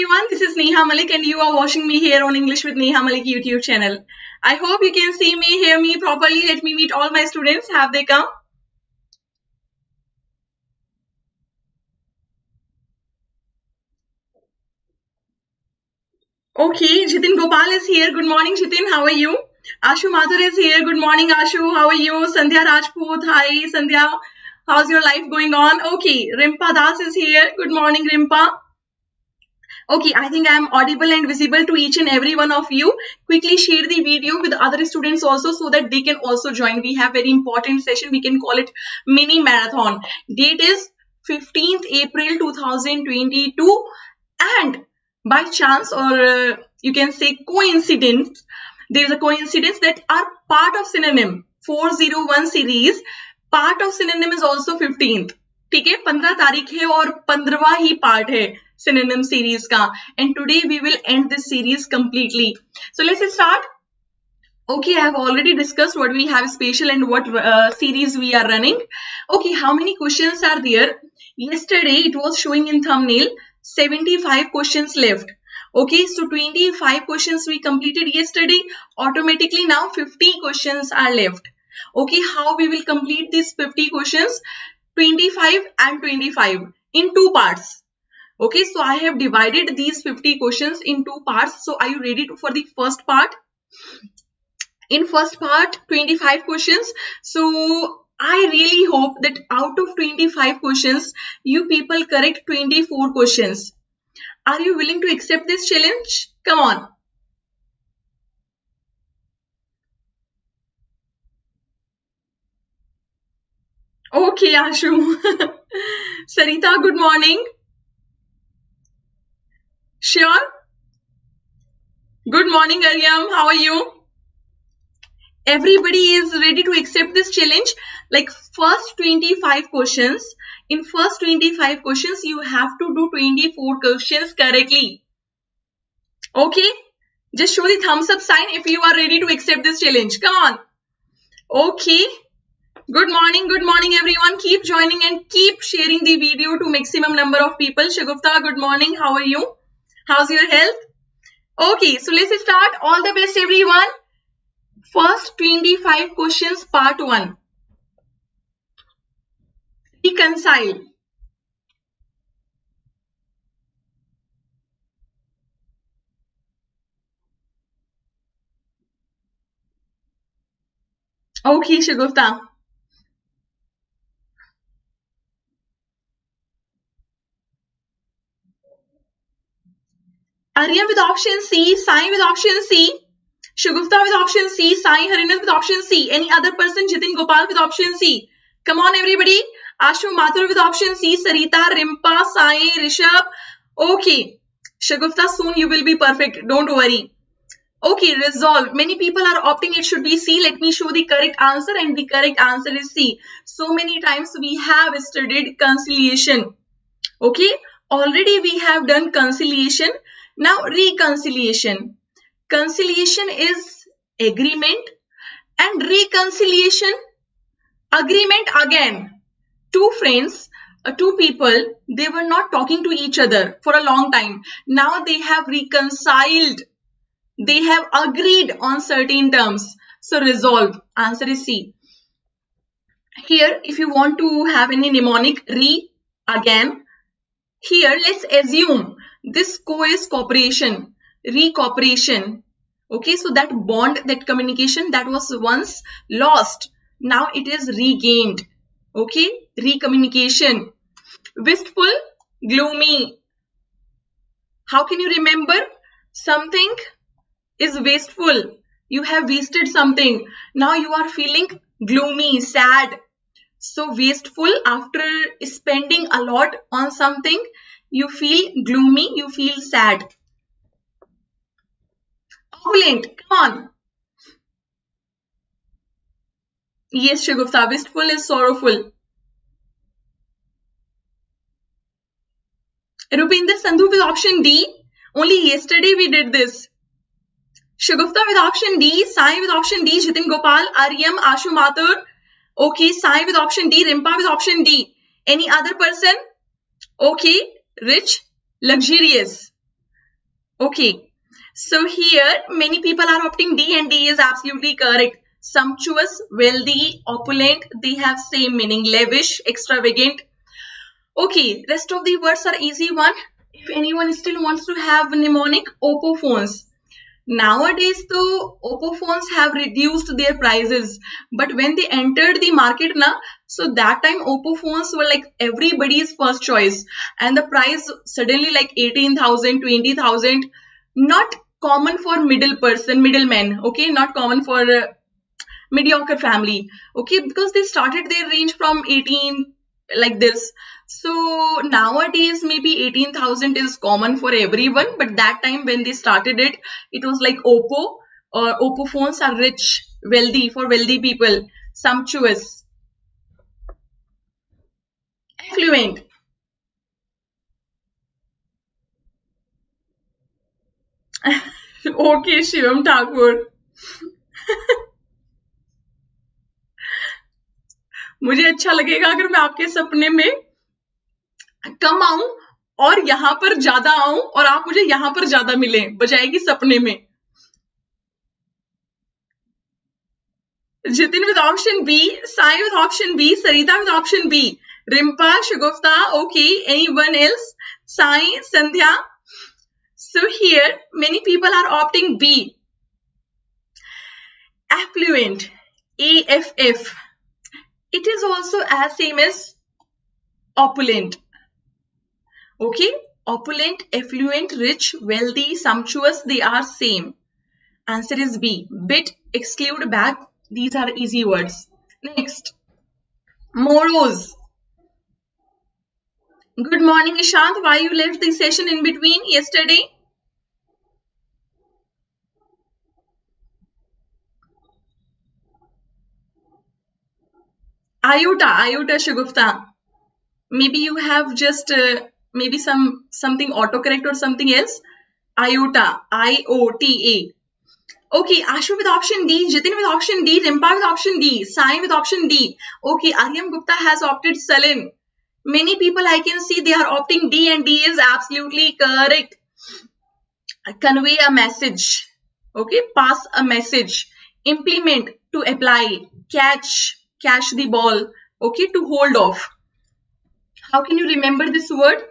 everyone, this is Neha Malik and you are watching me here on English with Neha Malik YouTube channel. I hope you can see me, hear me properly. Let me meet all my students. Have they come? Okay, Jitin Gopal is here. Good morning, Jitin. How are you? Ashu Mathur is here. Good morning, Ashu. How are you? Sandhya Rajput. Hi, Sandhya. How's your life going on? Okay, Rimpa Das is here. Good morning, Rimpa. Okay, I think I am audible and visible to each and every one of you. Quickly share the video with other students also so that they can also join. We have very important session. We can call it mini marathon. Date is 15th April 2022 and by chance or you can say coincidence, there is a coincidence that our part of synonym 401 series, part of synonym is also 15th. ठीक है, 15 तारीख है और 15वां ही part है synonym series का. And today we will end this series completely. So let's start. Okay, I have already discussed what we have special and what series we are running. Okay, how many questions are there? Yesterday it was showing in thumbnail 75 questions left. Okay, so 25 questions we completed yesterday. Automatically now 50 questions are left. Okay, how we will complete these 50 questions? 25 and 25 in two parts. Okay, so I have divided these 50 questions in two parts. So are you ready for the first part? In first part, 25 questions. So I really hope that out of 25 questions, you people correct 24 questions. Are you willing to accept this challenge? Come on. Okay, Ashu. Sarita, good morning. Sure. Good morning, Aryam. How are you? Everybody is ready to accept this challenge. Like first 25 questions. In first 25 questions, you have to do 24 questions correctly. Okay? Just show the thumbs up sign if you are ready to accept this challenge. Come on. Okay. Good morning everyone. Keep joining and keep sharing the video to maximum number of people. Shagufta, good morning. How are you? How's your health? Okay, so let's start. All the best everyone. First 25 questions, part 1. Reconcile. Okay, Shagufta. Aryam with option C, Sai with option C, Shagufta with option C, Sai Harinet with option C. Any other person? Jitin Gopal with option C. Come on everybody. Ashu Mathur with option C, Sarita, Rimpa, Sai, Rishabh. Okay. Shagufta, soon you will be perfect. Don't worry. Okay, resolve. Many people are opting it should be C. Let me show the correct answer and the correct answer is C. So many times we have studied conciliation. Okay. Already we have done conciliation. Now reconciliation. Conciliation is agreement and reconciliation, agreement again. Two friends, two people, they were not talking to each other for a long time. Now they have reconciled. They have agreed on certain terms. So resolve. Answer is C. Here, if you want to have any mnemonic, again. Here, let's assume this co is cooperation, recooperation. Okay, so that bond, that communication that was once lost, now it is regained. Okay, recommunication. Wistful, gloomy. How can you remember? Something is wasteful. You have wasted something. Now you are feeling gloomy, sad. So wasteful, after spending a lot on something, you feel gloomy, you feel sad. Opulent, come on. Yes, Shagufta, wistful is sorrowful. Rupinder Sandhu with option D. Only yesterday we did this. Shagufta with option D, Sai with option D, Jitin Gopal, Aryam, Ashu Mathur. Okay, Sai with option D, Rimpa with option D. Any other person? Okay, rich, luxurious. Okay. So here, many people are opting D, and D is absolutely correct. Sumptuous, wealthy, opulent, they have same meaning. Lavish, extravagant. Okay, rest of the words are easy one. If anyone still wants to have mnemonic, Oppo phones. Nowadays, though, Oppo phones have reduced their prices. But when they entered the market, so that time Oppo phones were like everybody's first choice. And the price suddenly like 18,000, 20,000. Not common for middlemen, okay? Not common for mediocre family, okay? Because they started their range from 18 like this. So nowadays maybe 18,000 is common for everyone, but that time when they started it, it was like Oppo, or Oppo phones are rich, wealthy, for wealthy people, sumptuous, affluent. Okay, Shivam Thakur. मुझे अच्छा लगेगा अगर मैं आपके सपने में कम आऊं और यहां पर ज्यादा आऊं और आप मुझे यहां पर ज्यादा मिले, बजाएगी सपने में. Jitin with option B, Sai with option B, Sarita with option B, Rimpa, Shagufta, okay, anyone else? Sai, Sandhya. So here, many people are opting B. Affluent, AFF. It is also as same as opulent. Okay, opulent, affluent, rich, wealthy, sumptuous, they are same. Answer is B. Bit, exclude, back. These are easy words. Next, morose. Good morning, Ishant. Why you left the session in between yesterday? Iota, Shagufta. Maybe you have just maybe something autocorrect or something else. Iota, I-O-T-A. Okay, Ashu with option D, Jitin with option D, Rimpa with option D, Sai with option D. Okay, Aryam Gupta has opted sullen. Many people I can see they are opting D, and D is absolutely correct. Convey a message. Okay, pass a message. Implement, to apply. Catch the ball. Okay, to hold off. How can you remember this word?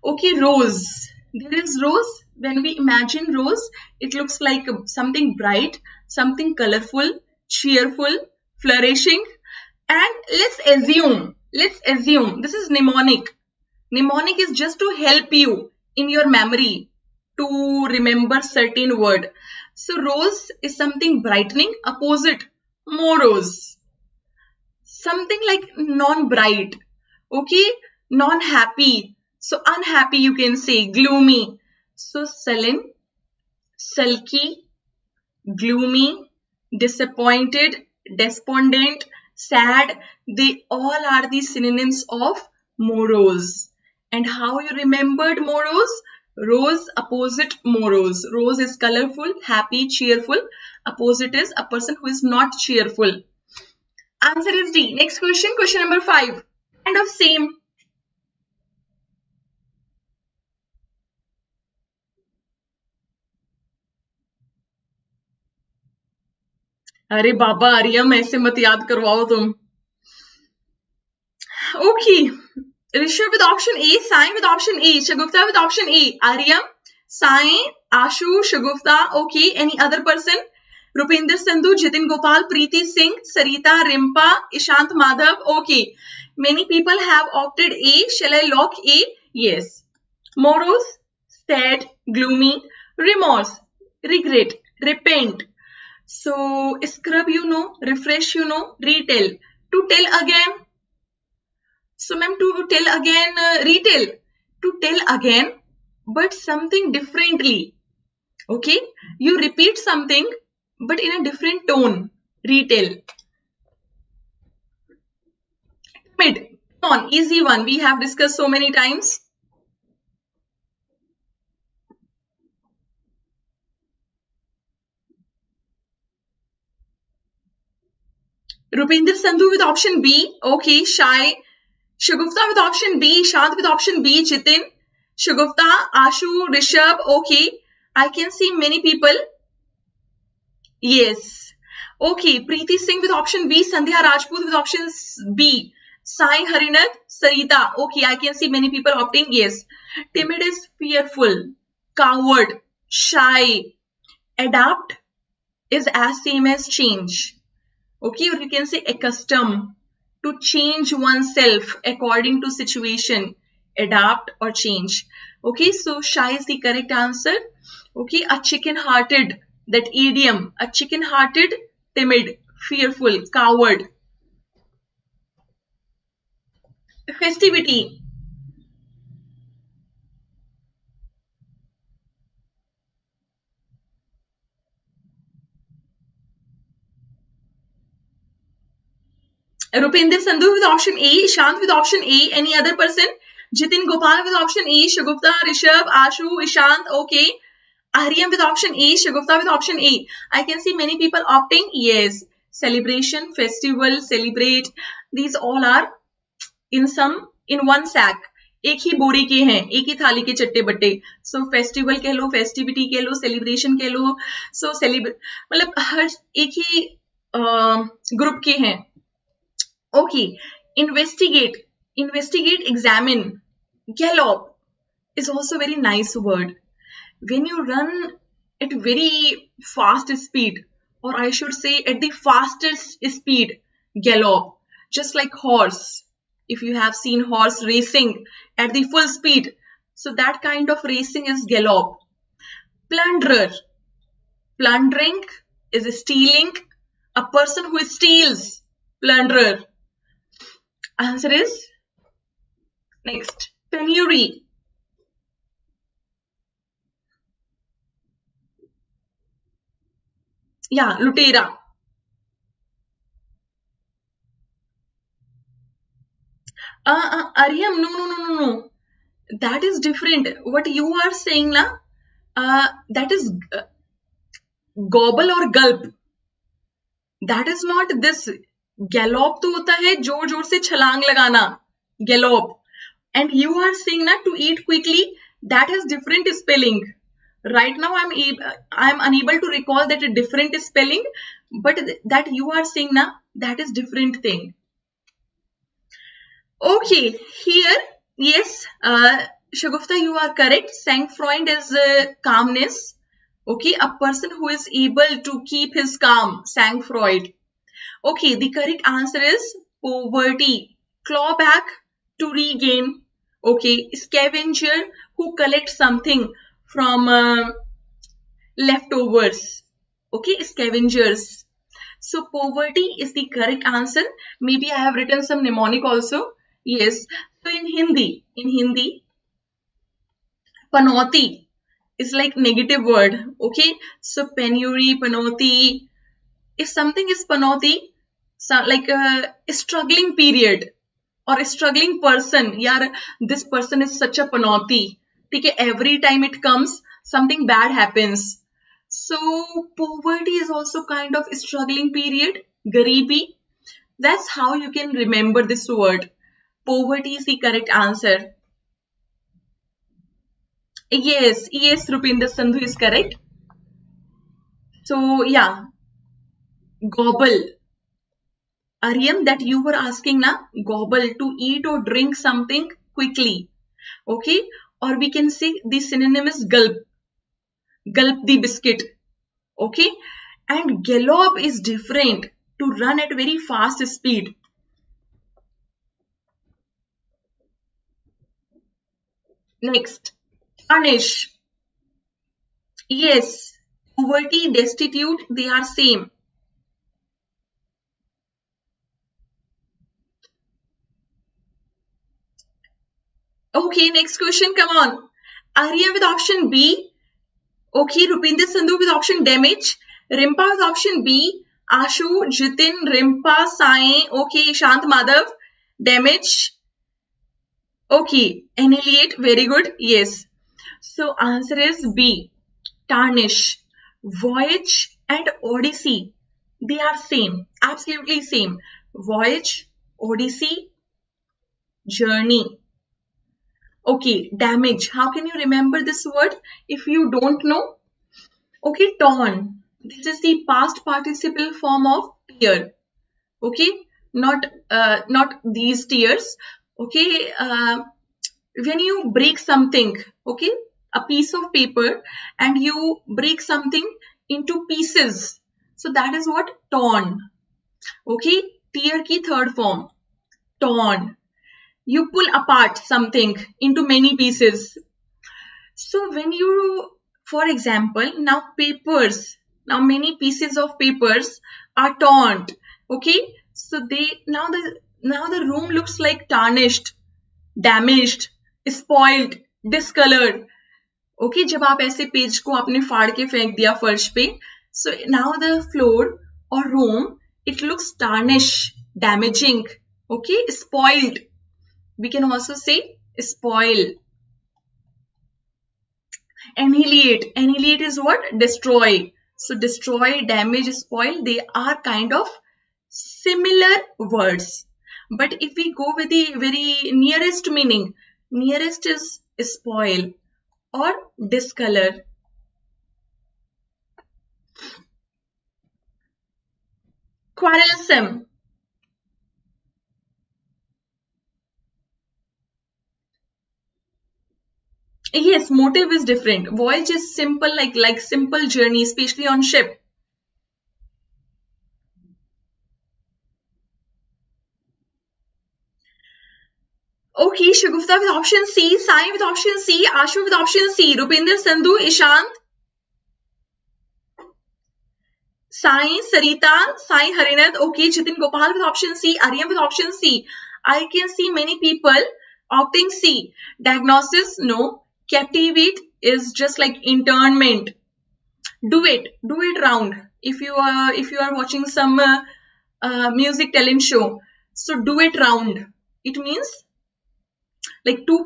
Okay, rose. There is rose. When we imagine rose, it looks like something bright, something colorful, cheerful, flourishing. And let's assume, this is mnemonic. Mnemonic is just to help you in your memory to remember certain word. So rose is something brightening, opposite morose. Something like non-bright, okay, non-happy. So unhappy you can say, gloomy. So sullen, sulky, gloomy, disappointed, despondent, sad, they all are the synonyms of morose. And how you remembered morose? Rose, opposite morose. Rose is colorful, happy, cheerful. Opposite is a person who is not cheerful. Answer is D. Next question, question number 5. Kind of same. अरे बाबा आर्यम ऐसे मत याद करवाओ तुम. Okay. Rishabh with option A, Sai with option A, Shagufta with option A. Aryam, Sai, Ashu, Shagufta. Okay. Any other person? Rupinder Sandhu, Jitin Gopal, Preeti Singh, Sarita, Rimpa, Ishant Madhav. Okay. Many people have opted A. Shall I lock A? Yes. Morose, sad, gloomy, remorse, regret, repent. So, scrub you know, refresh you know, retell. To tell again. So, ma'am, to tell again, retell. To tell again, but something differently. Okay? You repeat something, but in a different tone. Retell. Mid. Come on, easy one. We have discussed so many times. Rupinder Sandhu with option B. Okay, shy. Shagufta with option B. Shant with option B. Jitin. Shagufta, Ashu, Rishabh. Okay. I can see many people. Yes. Okay, Preeti Singh with option B, Sandhya Rajput with option B, Sai Harinath, Sarita. Okay, I can see many people opting yes. Timid is fearful, coward, shy. Adapt is as same as change. Okay, or you can say accustomed, to change oneself according to situation. Adapt or change. Okay, so shy is the correct answer. Okay, a chicken-hearted, that idiom, a chicken-hearted, timid, fearful, coward. Festivity. Rupinder Sandhu with option A, Shant with option A, any other person? Jitin Gopal with option A, Shagufta, Rishabh, Ashu, Ishant, okay. Aryam with option A, Shagufta with option A. I can see many people opting yes. Celebration, festival, celebrate. These all are in one sack. एक ही बोरी के हैं, एक ही थाली के चट्टे बट्टे. सो festival कह लो, festivity कह लो, सेलिब्रेशन कह लो. सो मतलब हर एक ही ग्रुप के हैं. Okay, investigate, examine. Gallop is also very nice word. When you run at very fast speed, or I should say at the fastest speed, gallop. Just like horse. If you have seen horse racing at the full speed, so that kind of racing is gallop. Plunderer. Plundering is stealing. A person who steals. Plunderer. Answer is next. Penury. Yeah, lutera. Aryam, no. That is different. What you are saying na, that is gobble or gulp. That is not this. Gallop तो होता है जोर जोर से छलांग लगाना. Gallop. And you are saying na to eat quickly. That has different spelling. Right now I'm unable to recall that a different spelling, but that you are saying na, that is different thing. Okay, here yes, Shagufta, you are correct. Sang-froid is calmness. Okay, a person who is able to keep his calm. Sang-froid. Okay, the correct answer is poverty. Claw back, to regain. Okay, scavenger, who collects something from leftovers. Okay, scavengers. So poverty is the correct answer. Maybe I have written some mnemonic also. Yes. So in Hindi, panauti is like negative word. Okay. So penury, panauti. If something is panauti, so like a struggling period or a struggling person. Yaar, this person is such a panauti. Okay, every time it comes, something bad happens. So poverty is also kind of a struggling period. Garibi. That's how you can remember this word. Poverty is the correct answer. Yes, Rupinder Sandhu is correct. So yeah, gobble. Aryam, that you were asking na, gobble, to eat or drink something quickly. Okay, or we can say the synonym is gulp. Gulp the biscuit. Okay, and gallop is different, to run at very fast speed. Next, punish. Yes, poverty, destitute, they are same. Okay, next question, come on. Arya with option B. Okay, Rupinder Sandhu with option damage. Rimpa with option B. Ashu, Jitin, Rimpa, Sai. Okay, Shant Madhav. Damage. Okay, annihilate. Very good. Yes. So answer is B. Tarnish. Voyage and Odyssey. They are same. Absolutely same. Voyage, Odyssey, journey. Okay, damage. How can you remember this word? If you don't know, Okay, torn. This is the past participle form of tear. Okay, not these tears. Okay, when you break something, okay, a piece of paper, and you break something into pieces, so that is what torn. Okay, tear ki third form, torn. You pull apart something into many pieces. So when you, for example, now papers, now many pieces of papers are torn. Okay, so they now the room looks like tarnished, damaged, spoiled, discolored. Okay, जब आप ऐसे page को आपने फाड़ के फेंक दिया फर्श पे, so now the floor or room, it looks tarnished, damaging, okay, spoiled. We can also say spoil. Annihilate. Annihilate is what? Destroy. So destroy, damage, spoil, they are kind of similar words. But if we go with the very nearest meaning, nearest is spoil or discolor. Quarrelsome. Yes, motive is different. Voyage is simple, like simple journey, especially on ship. Okay, Shagufta with option C, Sai with option C, Ashu with option C, Rupinder, Sandhu, Ishant, Sai, Sarita, Sai, Harinad. Okay, Jitin Gopal with option C, Aryam with option C. I can see many people opting C. Diagnosis, no. Captivate is just like internment. Do it round. If you are watching some music talent show, so do it round. It means like two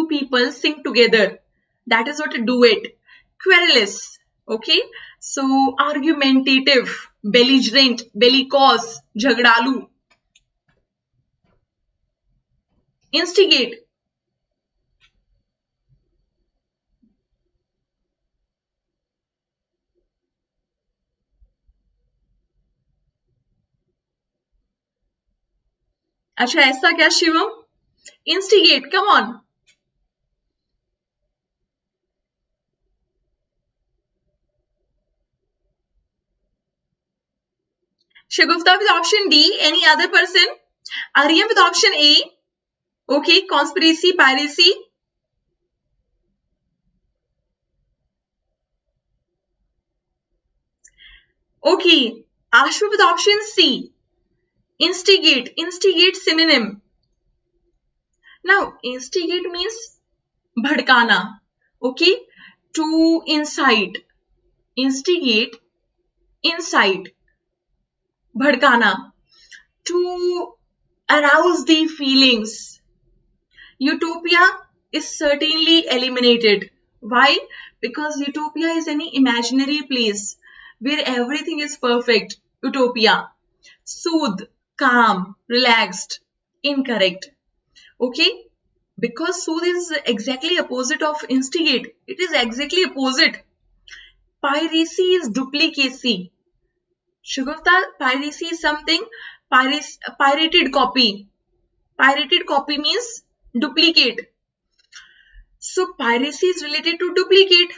people sing together. That is what do it. Querulous. Okay. So argumentative, belligerent, bellicose, jhagdalu. Instigate. अच्छा ऐसा क्या Shivam? Instigate, come on. Shagufta with option D. Any other person? Aryam with option A. Okay, conspiracy, piracy. Okay, Ashu with option C. Instigate. Instigate synonym. Now, instigate means bhadkana. Okay, to incite. Instigate, incite. Bhadkana. To arouse the feelings. Utopia is certainly eliminated. Why? Because utopia is any imaginary place where everything is perfect. Utopia. Soothe, calm, relaxed. Incorrect. Okay? Because soothe is exactly opposite of instigate. It is exactly opposite. Piracy is duplicacy. Shagufta, piracy is something, pirated copy. Pirated copy means duplicate. So piracy is related to duplicate.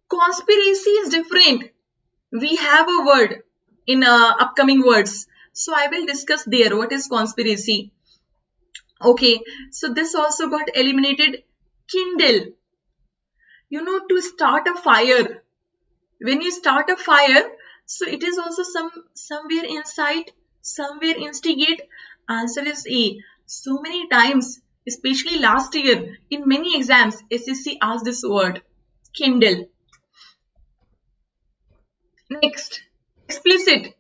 Conspiracy is different. We have a word in upcoming words. So I will discuss there what is conspiracy. Okay, so this also got eliminated. Kindle. You know, to start a fire. When you start a fire, so it is also somewhere incite, somewhere instigate. Answer is A. So many times, especially last year, in many exams, SSC asked this word. Kindle. Next, explicit.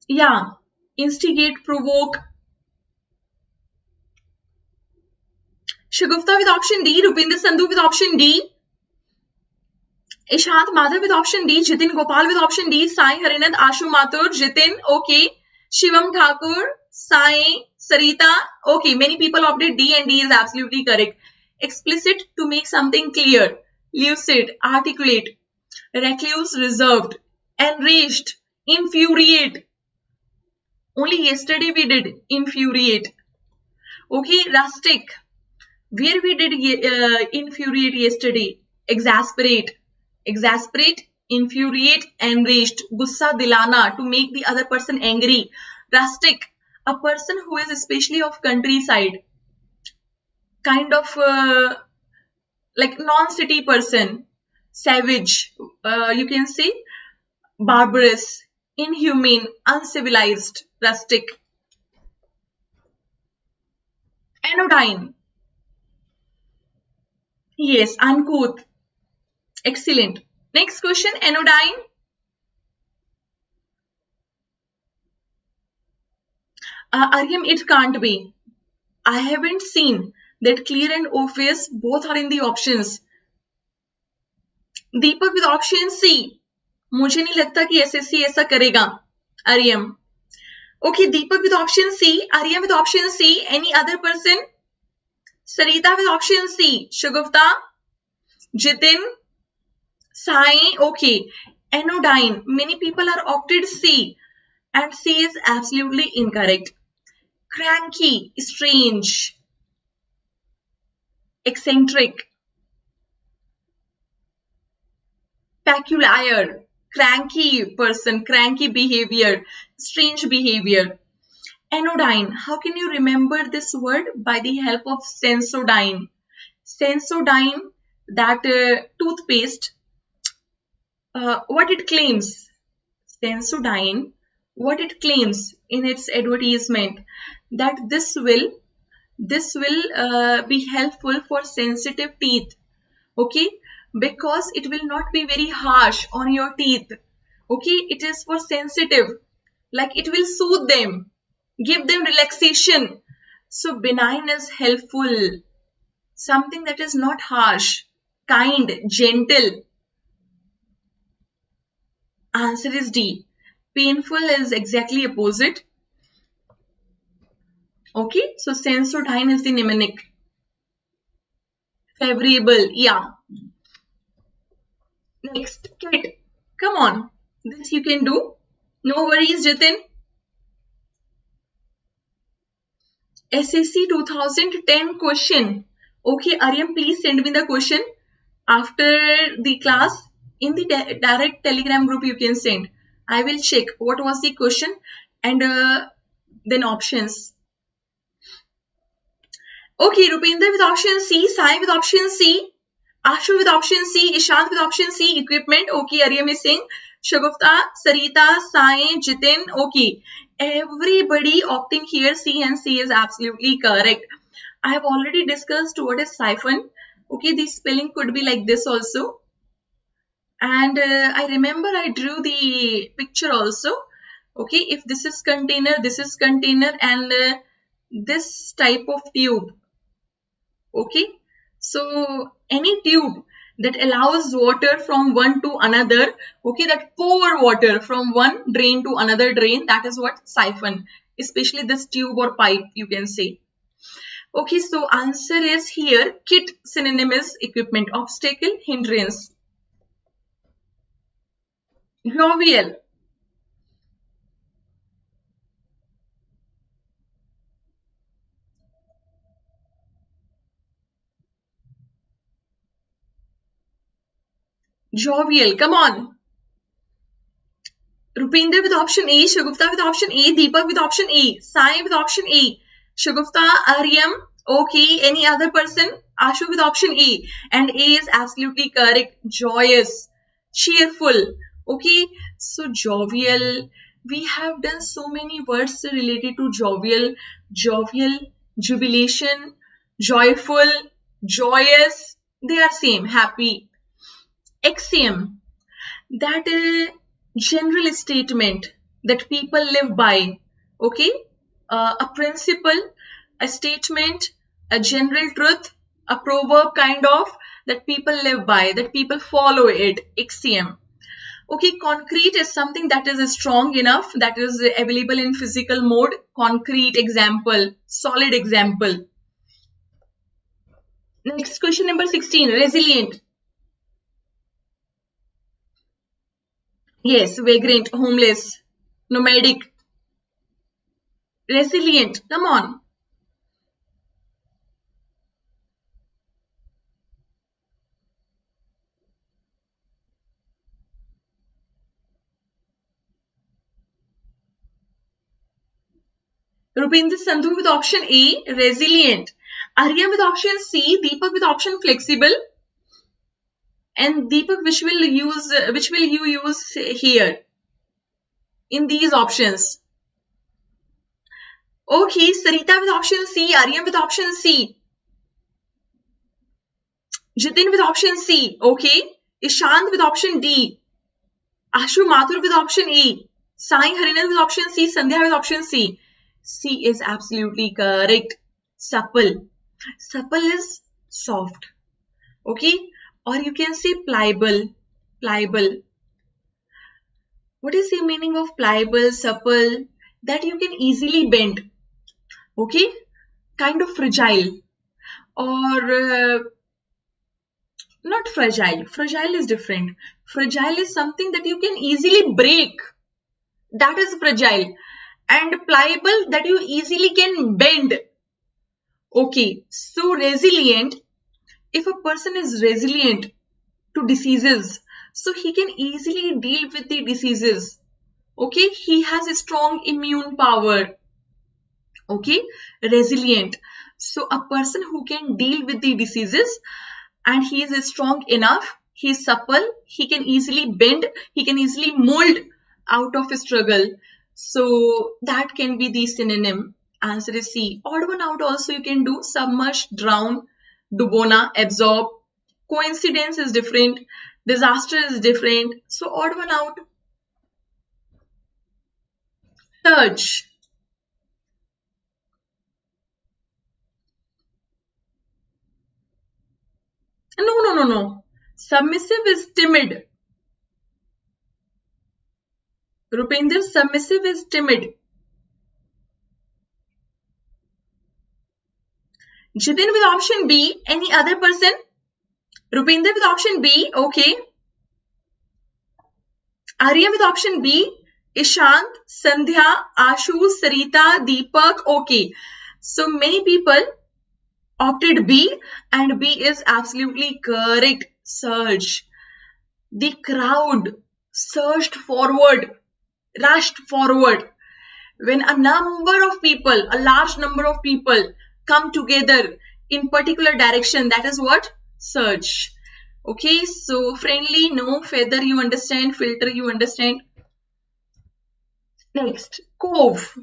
Yeah, instigate, provoke. Shagufta with option D, Rupinder Sandhu with option D, Ishant Madhav with option D, Jitin Gopal with option D, Sai Harinand, Ashu Mathur, Jitin, okay, Shivam Thakur, Sai, Sarita. Okay, many people opted D and D is absolutely correct. Explicit, to make something clear. Lucid, articulate. Recluse, reserved. Enraged, infuriate. Only yesterday we did infuriate. Okay, rustic. Where we did infuriate yesterday. Exasperate. Exasperate, infuriate, enraged. Gussa dilana, to make the other person angry. Rustic, a person who is especially of countryside. Kind of like non-city person. Savage, you can say. Barbarous, inhumane, uncivilized, rustic. Anodyne. Yes, uncouth. Excellent. Next question, anodyne. Aryam, it can't be. I haven't seen that clear and obvious both are in the options. Deepak with option C. मुझे नहीं लगता कि SSC ऐसा करेगा. Aryam. Okay, Deepak with option C. Aryam with option C. Any other person? Sarita with option C. Shagufta. Jitin. Sai. Okay. Anodyne. Many people are opted C. And C is absolutely incorrect. Cranky. Strange. Eccentric. Peculiar. Cranky person, cranky behavior, strange behavior. Anodyne. How can you remember this word? By the help of Sensodyne. Sensodyne, that toothpaste, what it claims? Sensodyne, what it claims in its advertisement, that this will be helpful for sensitive teeth. Okay, because it will not be very harsh on your teeth. Okay, it is for sensitive, like it will soothe them, give them relaxation. So benign is helpful, something that is not harsh, kind, gentle. Answer is D. Painful is exactly opposite. Okay, so Sensodyne is the mnemonic. Favorable, yeah. Next, Kit. Come on. This you can do. No worries, Jitin. SSC 2010 question. Okay, Aryam, please send me the question after the class. In the direct Telegram group you can send. I will check what was the question and then options. Okay, Rupinder with option C, Sai with option C, Ashu with option C, Ishant with option C, equipment. Okay, Aryam is saying, Shagufta, Sarita, Sai, Jitin. Okay, everybody opting here C, and C is absolutely correct. I have already discussed what is siphon. Okay, the spelling could be like this also. And I remember I drew the picture also. Okay, if this is container, and this type of tube. Okay, so any tube that allows water from one to another, okay, that pour water from one drain to another drain, that is what siphon, especially this tube or pipe you can say. Okay, so answer is here. Kit synonym is equipment. Obstacle, hindrance. Jovial. Jovial, come on. Rupinder with option A, Shagufta with option A, Deepak with option A, Sai with option A, Shagufta, Aryam, okay, any other person? Ashu with option A, and A is absolutely correct. Joyous, cheerful. Okay, so jovial, we have done so many words related to jovial, jubilation, joyful, joyous, they are same, happy. Axiom, that is general statement that people live by. Okay, a principle, a statement, a general truth, a proverb kind of, that people live by, that people follow it. Axiom. Okay, concrete is something that is strong enough, that is available in physical mode. Concrete example, solid example. Next, question number 16, resilient. Yes, vagrant, homeless, nomadic. Resilient, come on. Rupinder Sandhu with option A, resilient. Arya with option C, Deepak with option flexible. And Deepak, which will you use here in these options? Okay, Sarita with option C, Arya with option C, Jitin with option C. Okay, Ishant with option D, Ashu Mathur with option E, Sai Harinan with option C, Sandhya with option C. C is absolutely correct. Supple. Supple is soft. Okay, or you can say pliable. Pliable. What is the meaning of pliable, supple? That you can easily bend. Okay, kind of fragile, or not fragile. Fragile is different. Fragile is something that you can easily break. That is fragile. And pliable, that you easily can bend. Okay, so resilient, if a person is resilient to diseases, so he can easily deal with the diseases. Okay, he has a strong immune power. Okay, resilient. So a person who can deal with the diseases and he is strong enough, he is supple, he can easily bend, he can easily mold out of a struggle. So that can be the synonym. Answer is C. Odd one out also you can do. Submerge, drown, dugona, absorb. Coincidence is different. Disaster is different. So odd one out. Surge. No. Submissive is timid. Rupinder, submissive is timid. Jitin with option B. Any other person? Rupinder with option B. Okay. Arya with option B. Ishant, Sandhya, Ashu, Sarita, Deepak. Okay. So many people opted B, and B is absolutely correct. Surge. The crowd surged forward, rushed forward. When a number of people, a large number of people come together in particular direction, that is what? Surge. Okay, so friendly, no. Feather, you understand. Filter, you understand. Next, cove.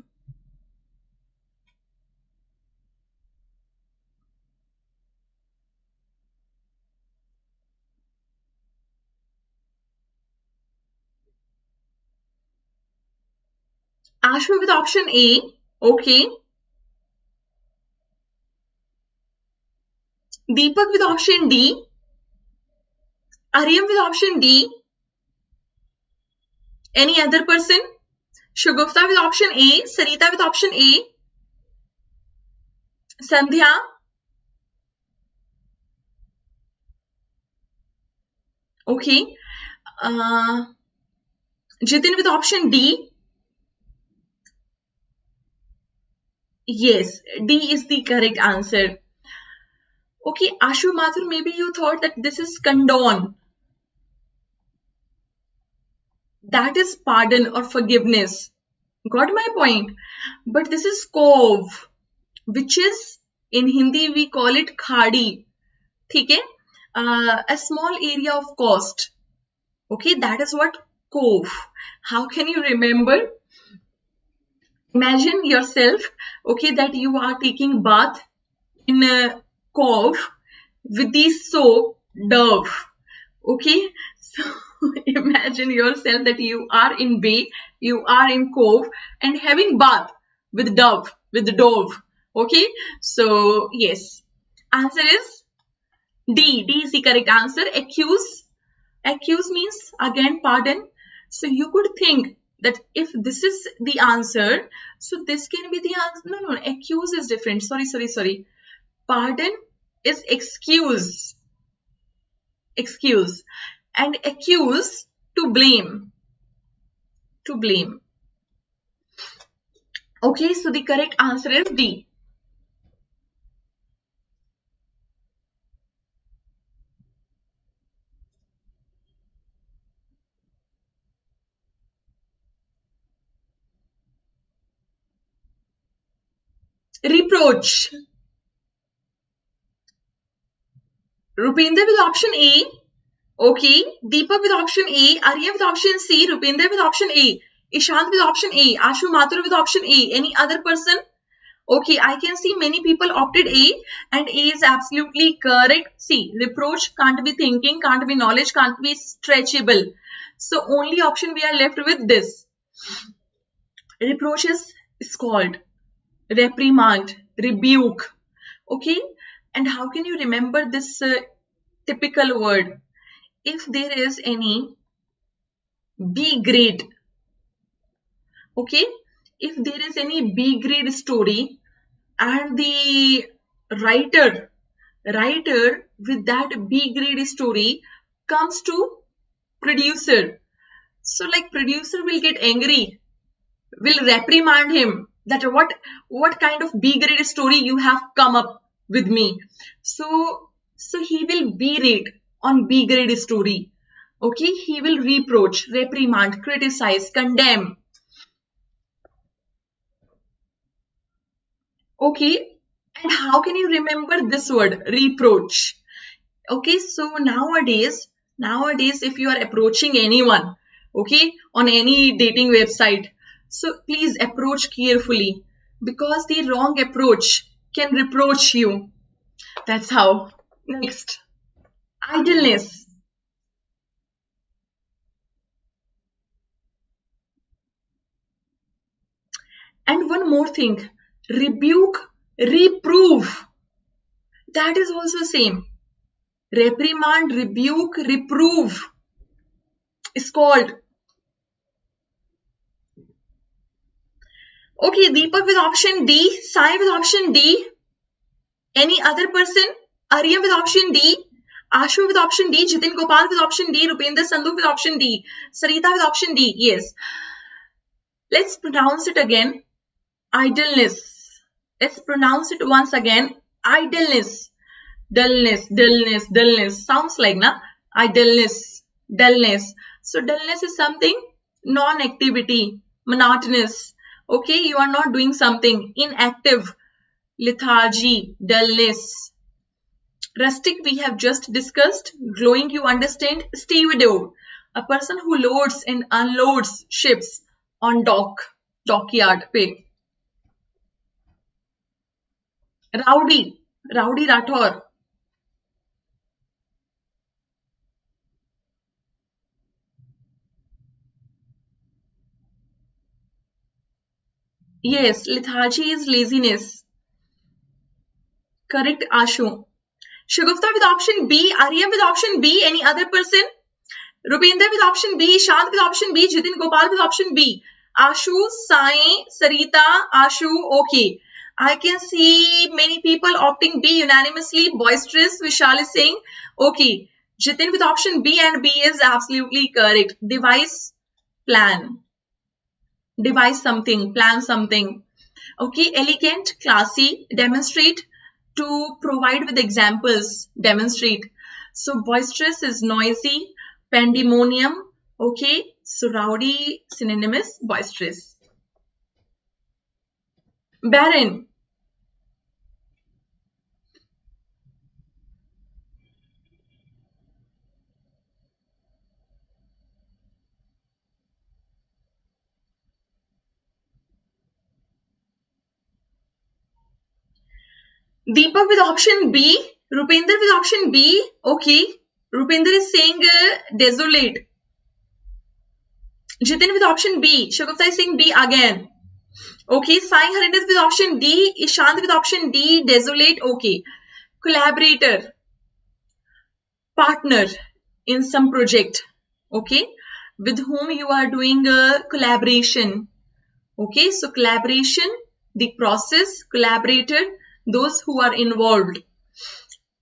Ashu with option A. Okay. Deepak with option D. Aryam with option D. Any other person? Shugufta with option A. Sarita with option A. Sandhya. Okay. Jitin with option D. Yes, D is the correct answer. Okay, Ashu Mathur, maybe you thought that this is condone. That is pardon or forgiveness. Got my point? But this is cove, which is in Hindi we call it khadi. Okay? A small area of coast. Okay, that is what cove. How can you remember? Imagine yourself, okay, that you are taking bath in a cove with the soap Dove. Okay, so imagine yourself that you are in bay, you are in cove and having bath with Dove. Okay, so yes, answer is D. D is the correct answer. Accuse, Accuse means again pardon. So you could think that if this is the answer, so this can be the answer. No, accuse is different. Sorry. Pardon is excuse. And accuse, to blame. Okay, so the correct answer is D. Reproach. Rupinder with option A. Okay. Deepak with option A. Arya with option C. Rupinder with option A. Ishant with option A. Ashu Mathur with option A. Any other person? Okay, I can see many people opted A, and A is absolutely correct. See, reproach can't be thinking, can't be knowledge, can't be stretchable. So only option we are left with this. Reproach is called reprimand, rebuke. Okay, and how can you remember this typical word? If there is any B grade, okay, if there is any B grade story and the writer with that B grade story comes to producer, so like producer will get angry, will reprimand him that what kind of B grade story you have come up with me. So he will berate on B grade story. Okay, he will reproach, reprimand, criticize, condemn. Okay, and how can you remember this word, reproach? Okay, so nowadays if you are approaching anyone, okay, on any dating website, so please approach carefully, because the wrong approach can reproach you. That's how. Next, idleness. And one more thing, rebuke, reprove. That is also same. Reprimand, rebuke, reprove is called. Okay, Deepak with option D, Sai with option D. Any other person? Arya with option D, Ashu with option D, Jitin Gopal with option D, Rupinder Sandhu with option D, Sarita with option D. Yes. Let's pronounce it again. Idleness. Let's pronounce it once again. Idleness. Dullness. Sounds like na? Idleness. Dullness. So dullness is something non-activity, monotonous. Okay, you are not doing something. Inactive. Lethargy. Dullness. Rustic we have just discussed. Glowing you understand. Stevedore. A person who loads and unloads ships on dockyard पे. Rowdy Rathor. Yes, lethargy is laziness. Correct, Ashu. Shagufta with option B, Arya with option B, any other person? Rupinder with option B, Shant with option B, Jitin Gopal with option B. Ashu, Sai, Sarita, Ashu, okay. I can see many people opting B unanimously. Boisterous, Vishal is saying, okay. Jitin with option B, and B is absolutely correct. Devise, plan. Devise something, plan something. Okay, elegant, classy, demonstrate, to provide with examples, demonstrate. So boisterous is noisy, pandemonium. Okay, so rowdy synonym is boisterous. Barren. Deepak with option B, Rupinder with option B. Okay, Rupinder is saying desolate. Jitin with option B, Shagufta is saying B again. Okay, Sai Harinder with option D, Ishant with option D, desolate. Okay, collaborator, partner, in some project, okay, with whom you are doing a collaboration. Okay, so collaboration, the process, collaborator, those who are involved.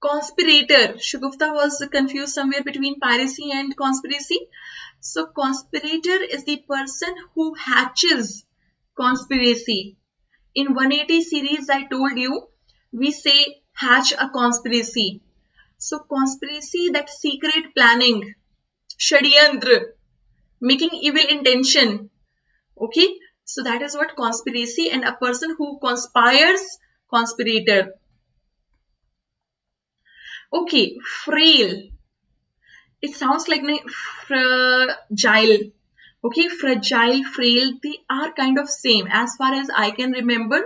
Conspirator, Shagufta was confused somewhere between piracy and conspiracy. So conspirator is the person who hatches conspiracy. In 180 series, I told you, we say hatch a conspiracy. So conspiracy, that secret planning, shadyantra, making evil intention. Okay, so that is what conspiracy, and a person who conspires, conspirator. Okay, frail. It sounds like fragile. Okay, fragile, frail, they are kind of same. As far as I can remember,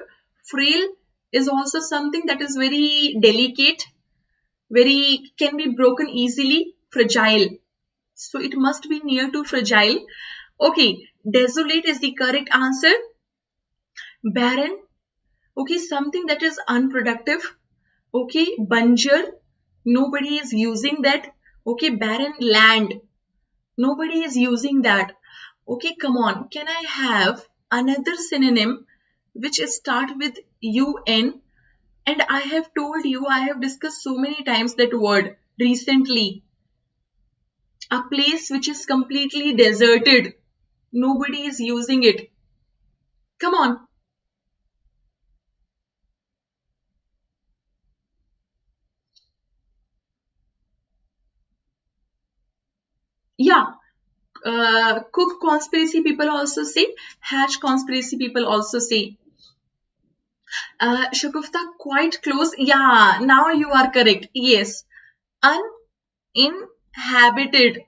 frail is also something that is very delicate, can be broken easily. Fragile. So it must be near to fragile. Okay, desolate is the correct answer. Barren. Okay, something that is unproductive. Okay, Banjar. Nobody is using that. Okay, barren land. Nobody is using that. Okay, come on. Can I have another synonym which start with UN? And I have told you, I have discussed so many times that word recently. A place which is completely deserted. Nobody is using it. Come on. Yeah. Cook conspiracy people also say. Hatch conspiracy people also say. Shagufta, quite close. Yeah, now you are correct. Yes. Uninhabited.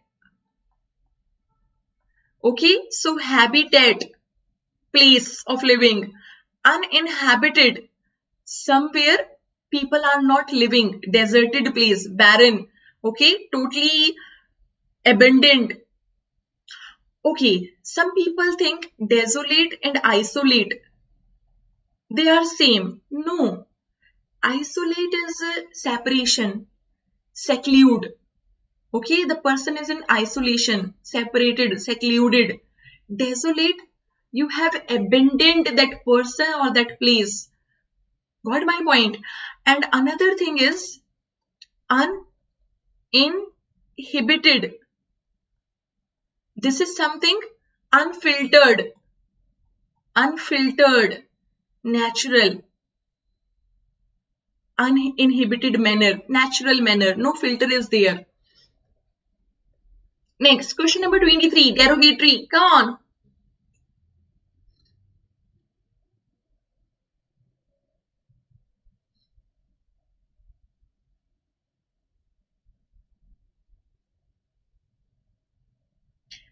Okay, so habitat, place of living. Uninhabited, somewhere people are not living. Deserted place, barren. Okay, totally abandoned. Okay, some people think desolate and isolate, they are same. No, isolate is separation, seclude. Okay, the person is in isolation, separated, secluded. Desolate, you have abandoned that person or that place. Got my point? And another thing is uninhibited. This is something unfiltered, natural, uninhibited manner, natural manner. No filter is there. Next, question number 23, derogatory. Come on.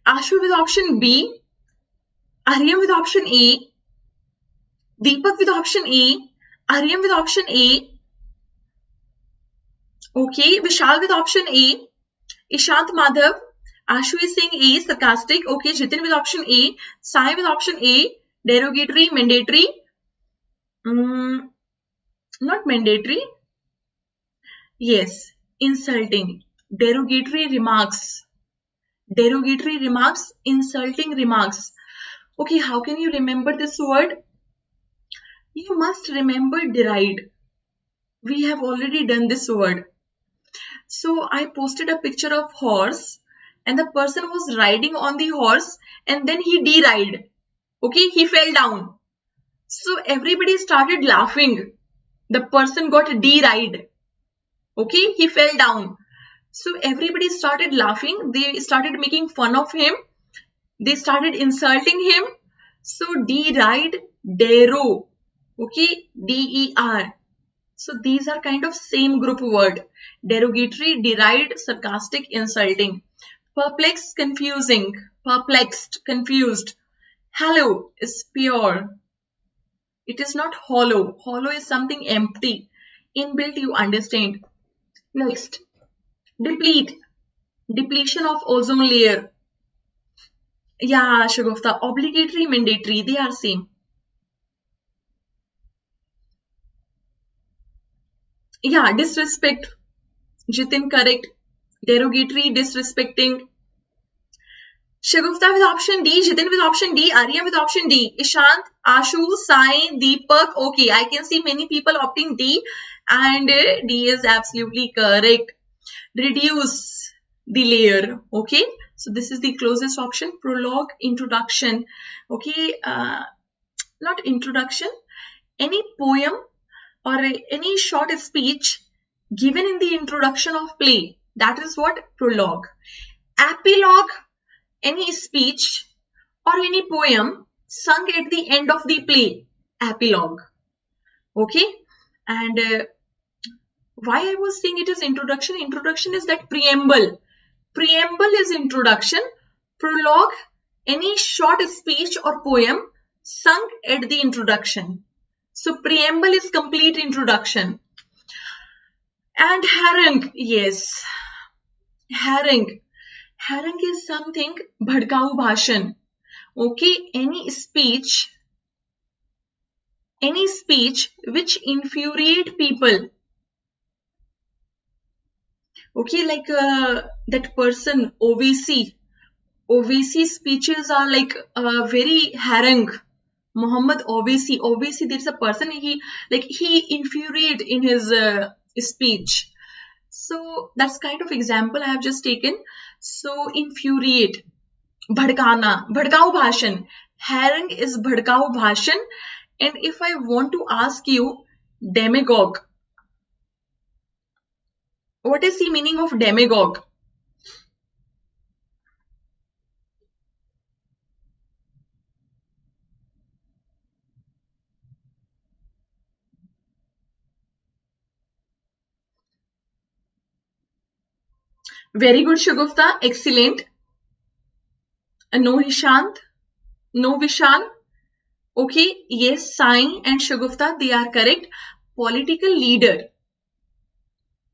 Ashu with option B, Aryam with option A, Deepak with option A, Aryam with option A. Okay, Vishal with option A, Ishant Madhav. Ashu is saying A, sarcastic. Okay, Jitin with option A, Sai with option A, derogatory, mandatory. Not mandatory. Yes, insulting. Derogatory remarks. Derogatory remarks, insulting remarks. Okay, how can you remember this word? You must remember deride. We have already done this word. So I posted a picture of horse and the person was riding on the horse and then he deride. Okay, he fell down. So everybody started laughing. The person got deride. Okay, he fell down. So everybody started laughing. They started making fun of him. They started insulting him. So deride, dero. Okay, D-E-R. So these are kind of same group word. Derogatory, deride, sarcastic, insulting. Perplexed, confusing. Perplexed, confused. Hollow is pure. It is not hollow. Hollow is something empty. Inbuilt, you understand. Next. Deplete. Depletion of ozone layer. Yeah, Shagufta. Obligatory, mandatory. They are same. Yeah, disrespect. Jitin, correct. derogatory, disrespecting. Shagufta with option D, Jitin with option D, Arya with option D, Ishant, Ashu, Sai, Deepak. Okay, I can see many people opting D, and D is absolutely correct. Reduce the layer. Okay, so this is the closest option. Prologue, introduction. Okay, not introduction. Any poem or any short speech given in the introduction of play. That is what prologue. Epilogue, any speech or any poem sung at the end of the play. Epilogue. Okay, and why I was saying it is introduction. Introduction is that preamble. Preamble is introduction. Prologue, any short speech or poem sung at the introduction. So preamble is complete introduction. And harangue, yes. Harangue. Harangue is something bhadkau bhashan. Okay, any speech which infuriate people. Okay, like that person, OVC speeches are like very harangue. Muhammad OVC, there's a person, he infuriate in his speech. So that's kind of example I have just taken. So infuriate, bhadkana, bhadkau bhashan. Harangue is bhadkau bhashan. And if I want to ask you demagogue, what is the meaning of demagogue? Very good, Shagufta. Excellent. No, Ishant. No, Vishal. Okay. Yes, Sai and Shagufta, they are correct. Political leader.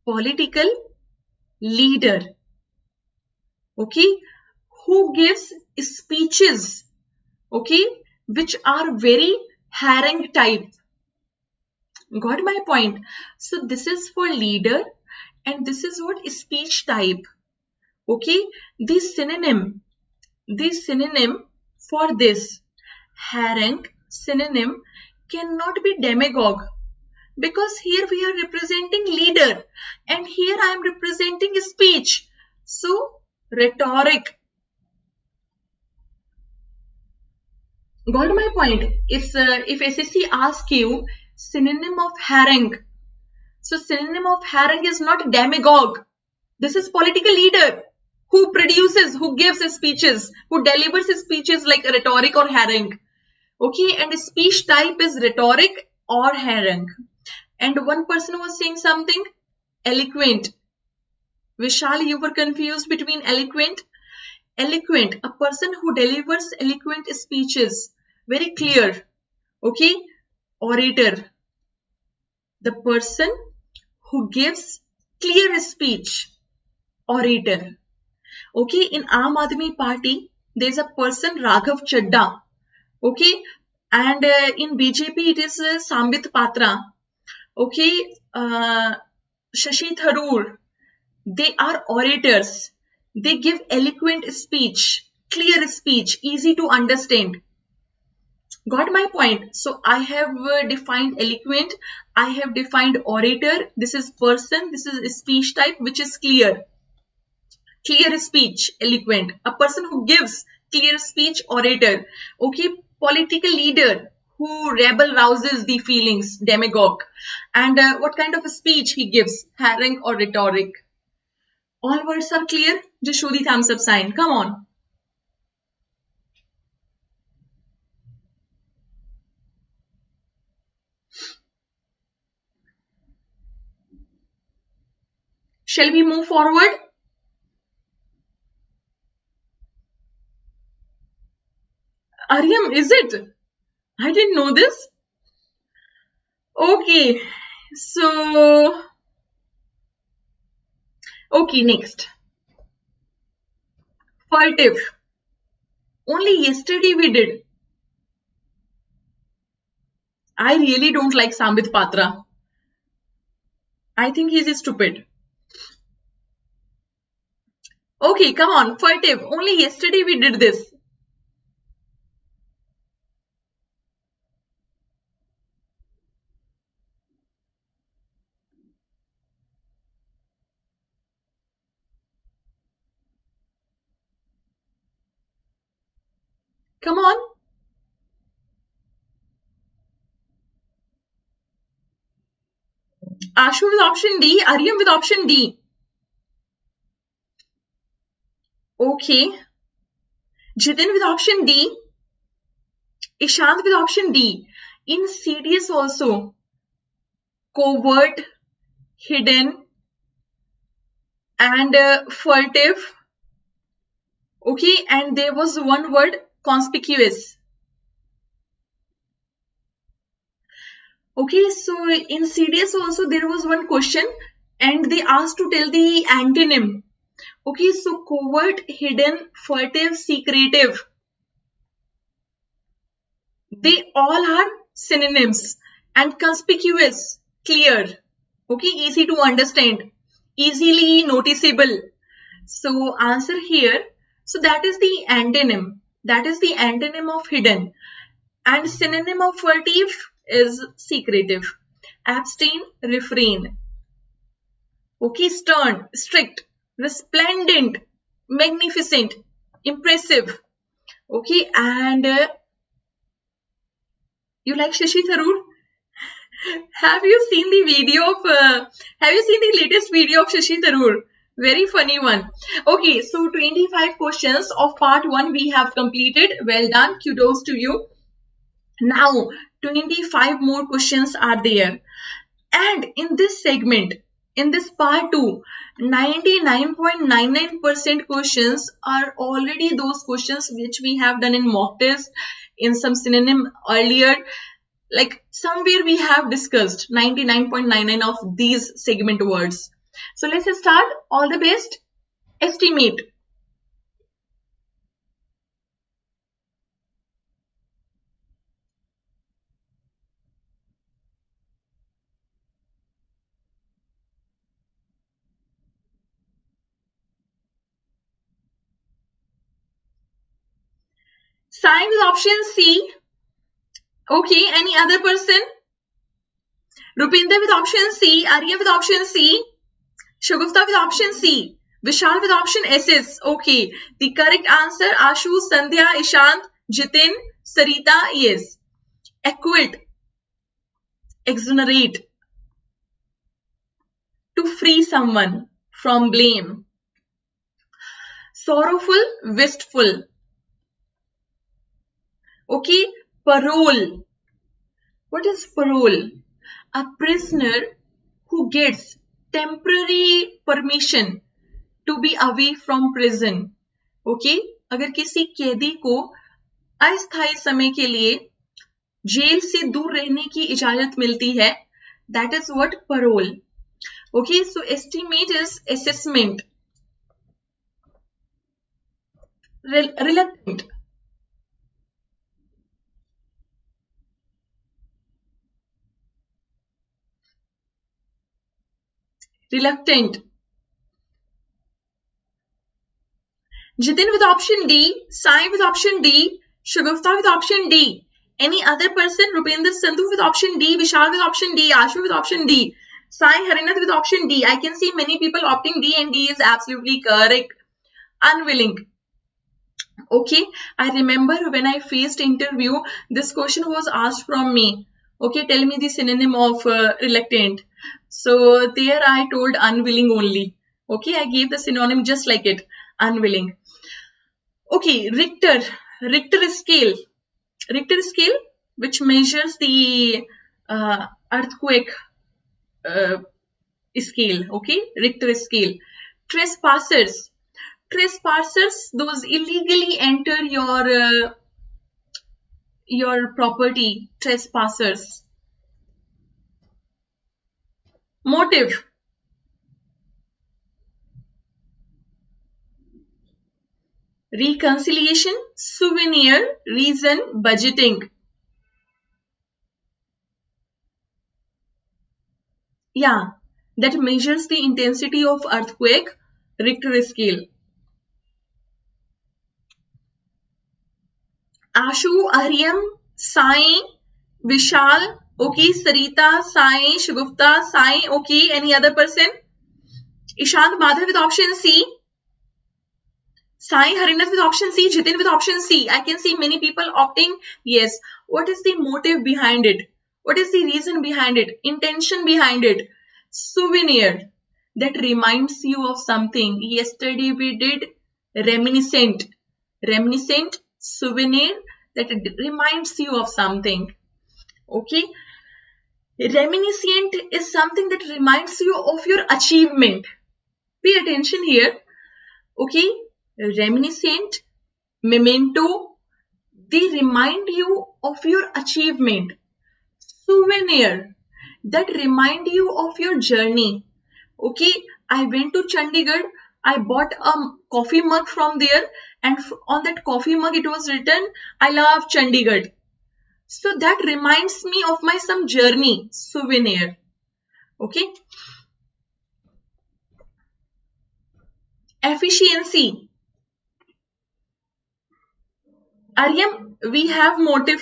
Political leader. Okay. Who gives speeches. Okay. Which are very harangue type. Got my point? So this is for leader. And this is what speech type. Okay, the synonym for this harangue synonym cannot be demagogue, because here we are representing leader and here I am representing speech. So rhetoric. Got my point? If SSC asks you synonym of harangue, so synonym of harangue is not demagogue. This is political leader who produces, who gives speeches, who delivers speeches like rhetoric or harangue. Okay, and speech type is rhetoric or harangue. And one person was saying something eloquent. Vishal, you were confused between eloquent. Eloquent, a person who delivers eloquent speeches, very clear. Okay, orator, the person who gives clear speech, orator. Okay, in Aam Aadmi Party, there is a person Raghav Chadda. Okay, and in BJP it is Sambit Patra. Okay, Shashi Tharoor. They are orators. They give eloquent speech, clear speech, easy to understand. Got my point? So I have defined eloquent. I have defined orator. This is person. This is speech type which is clear. Clear speech, eloquent. A person who gives clear speech, orator. Okay, political leader who rebel rouses the feelings, demagogue. And what kind of a speech he gives, harangue or rhetoric. All words are clear? Just show the thumbs up sign. Come on. Shall we move forward? Aryam, is it? I didn't know this. Okay, so okay, next. Furtive. Only yesterday we did. I really don't like Sambit Patra. I think he's stupid. Okay, come on, furtive. Only yesterday we did this. Come on. Ashu with option D, Aryam with option D. Okay. Jitin with option D. Ishant with option D. Insidious also. Covert, hidden, and furtive. Okay, and there was one word, conspicuous. Okay, so insidious also there was one question and they asked to tell the antonym. Okay, so covert, hidden, furtive, secretive. They all are synonyms. And conspicuous, clear. Okay, easy to understand, easily noticeable. So answer here. So that is the antonym. That is the antonym of hidden. And synonym of furtive is secretive. Abstain, refrain. Okay, stern, strict, resplendent, magnificent, impressive. Okay, and you like Shashi Tharoor? Have you seen the video of? Have you seen the latest video of Shashi Tharoor? Very funny one. Okay, so 25 questions of part 1 we have completed. Well done. Kudos to you. Now, 25 more questions are there. And in this segment, in this part 2, 99.99% questions are already those questions which we have done in mock test, in some synonym earlier. Like somewhere we have discussed 99.99 of these segment words. So let's start. All the best. Estimate. Sign with option C. Okay, any other person? Rupinder with option C. Arya with option C. Shagufta with option C. Vishal with option SS. Okay, the correct answer, Ashu, Sandhya, Ishant, Jitin, Sarita, yes. Acquit, exonerate, to free someone from blame. Sorrowful, wistful. Okay, parole. What is parole? A prisoner who gets temporary permission to be away from prison. Okay, अगर किसी कैदी को अस्थायी समय के लिए jail से दूर रहने की इजाजत मिलती है, that is what parole. Okay, so estimate is assessment. Reluctant. Reluctant. Jitin with option D, Sai with option D, Shagufta with option D. Any other person? Rupinder Sandhu with option D, Vishal with option D, Ashu with option D, Sai Harinath with option D. I can see many people opting D and D is absolutely correct. Unwilling. Okay, I remember when I faced interview, this question was asked from me. Okay, tell me the synonym of reluctant. So there I told unwilling only. Okay, I gave the synonym just like it, unwilling. Okay, Richter scale. Richter scale, which measures the earthquake scale. Okay, Richter scale. Trespassers, those illegally enter your property. Trespassers. Motive. Reconciliation, souvenir, reason, budgeting. Yeah, that measures the intensity of earthquake, Richter scale. Ashu, Aryam, Sai, Vishal, okay, Sarita, Sai, Shagufta, Sai, okay, any other person? Ishant Madhav with option C. Sai Harinath with option C. Jitin with option C. I can see many people opting yes. What is the motive behind it? What is the reason behind it? Intention behind it? Souvenir that reminds you of something. Yesterday we did reminiscent. Reminiscent, souvenir that reminds you of something. Okay. Reminiscent is something that reminds you of your achievement. Pay attention here. Okay. Reminiscent, memento, they remind you of your achievement. Souvenir, that remind you of your journey. Okay, I went to Chandigarh, I bought a coffee mug from there, and on that coffee mug it was written, I love Chandigarh. So that reminds me of my some journey, souvenir. Okay. Efficiency. Aryam, we have motive.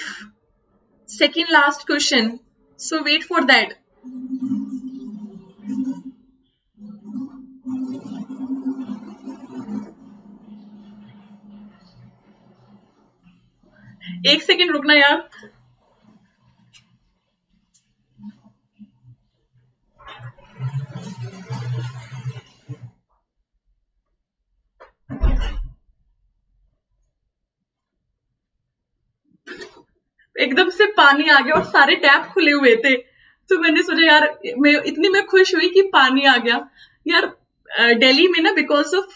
Second last question. So wait for that. एक second रुकना यार. एकदम से पानी आ गया और सारे tap खुले हुए थे, तो मैंने सोचा यार मैं खुश हुई कि पानी आ गया यार. दिल्ली में ना because of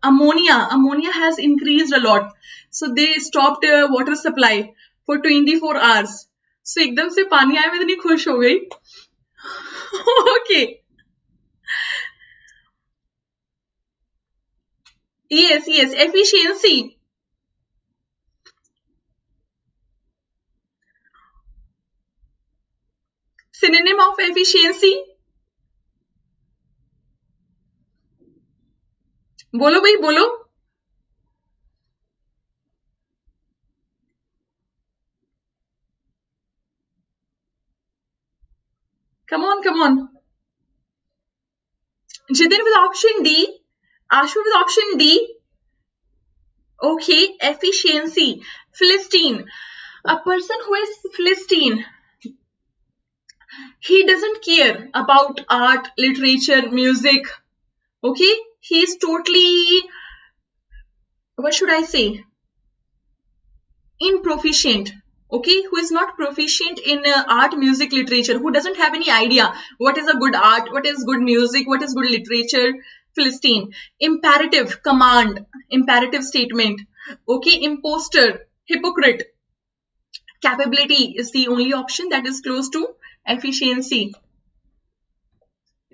ammonia has increased a lot, so they stopped water supply for 24 hours. So एकदम से पानी आया, मैं इतनी खुश हो गई. Okay, yes yes, efficiency. Synonym of efficiency. बोलो भाई बोलो. Come on, come on. Jitin with option D. Ashu with option D. Okay, efficiency. Philistine. A person who is Philistine, he doesn't care about art, literature, music. Okay, he is totally, what should I say, improficient. Okay, who is not proficient in art, music, literature, who doesn't have any idea what is a good art, what is good music, what is good literature. Philistine. Imperative, command, imperative statement. Okay, imposter, hypocrite. Capability is the only option that is close to efficiency.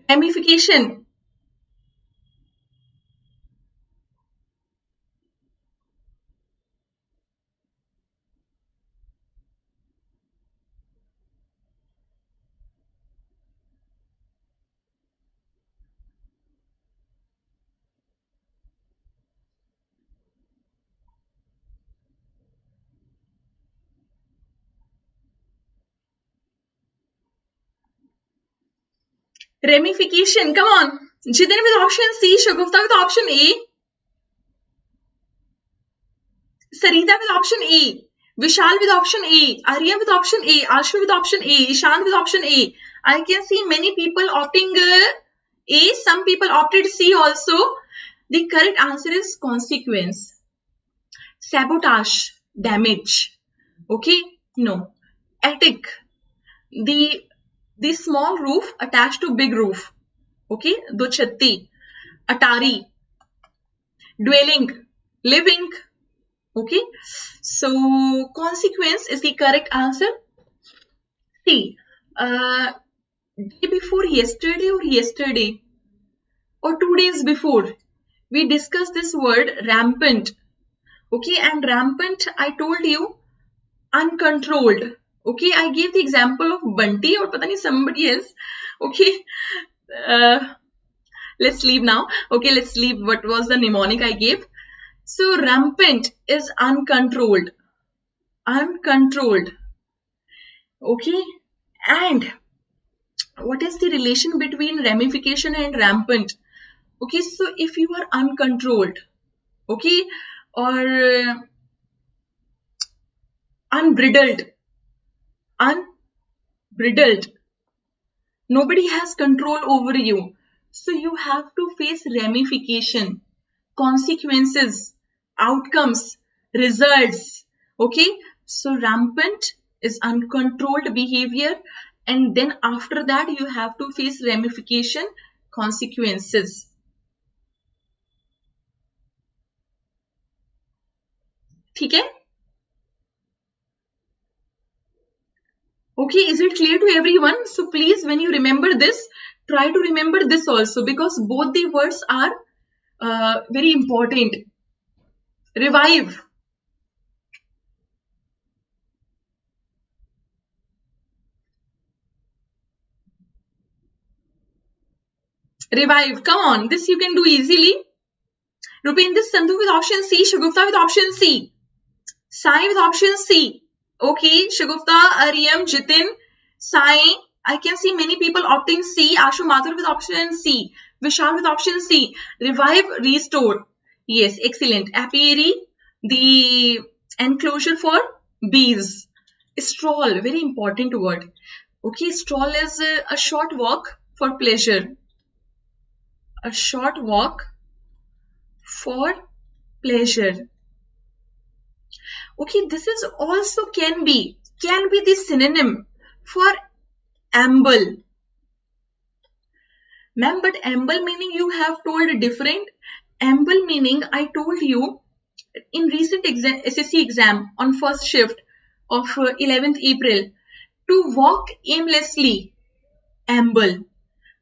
Ramification. Ramification, come on. Jitin with option C, Shagufta with option A, Sarita with option A, Vishal with option A, Arya with option A, Ashu with option A, Ishant with option A. I can see many people opting A, some people opted C also. The correct answer is consequence. Sabotage, damage. Okay, no. Attic, the small roof attached to big roof. Okay, dochatti. Atari, dwelling, living. Okay, so consequence is the correct answer. See, day before yesterday or 2 days before, we discussed this word rampant. Okay, and rampant, I told you, uncontrolled. Okay, I gave the example of Bunty or pata nahi somebody else. Okay, let's leave now. Okay, let's leave what was the mnemonic I gave. So rampant is uncontrolled. uncontrolled. Okay, and what is the relation between ramification and rampant? Okay, so if you are uncontrolled, okay, or unbridled, nobody has control over you, so you have to face ramification, consequences, outcomes, results. Okay, so rampant is uncontrolled behavior, and then after that you have to face ramification, consequences. ठीक है? Okay, is it clear to everyone? So please, when you remember this, try to remember this also, because both the words are very important. Revive. Revive. Come on, this you can do easily. Rupinder Sandhu with option C. Shagufta with option C. Sai with option C. Okay, Shagufta, Ariyam, Jitin, Sai. I can see many people opting C. Ashu Mathur with option C. Vishal with option C. Revive, restore. Yes, excellent. Apiary, the enclosure for bees. Stroll, very important word. Okay, stroll is a short walk for pleasure. A short walk for pleasure. Okay, this is also can be the synonym for amble. Ma'am, but amble meaning you have told different. Amble meaning I told you in recent SSC exam on first shift of 11th April, to walk aimlessly, amble.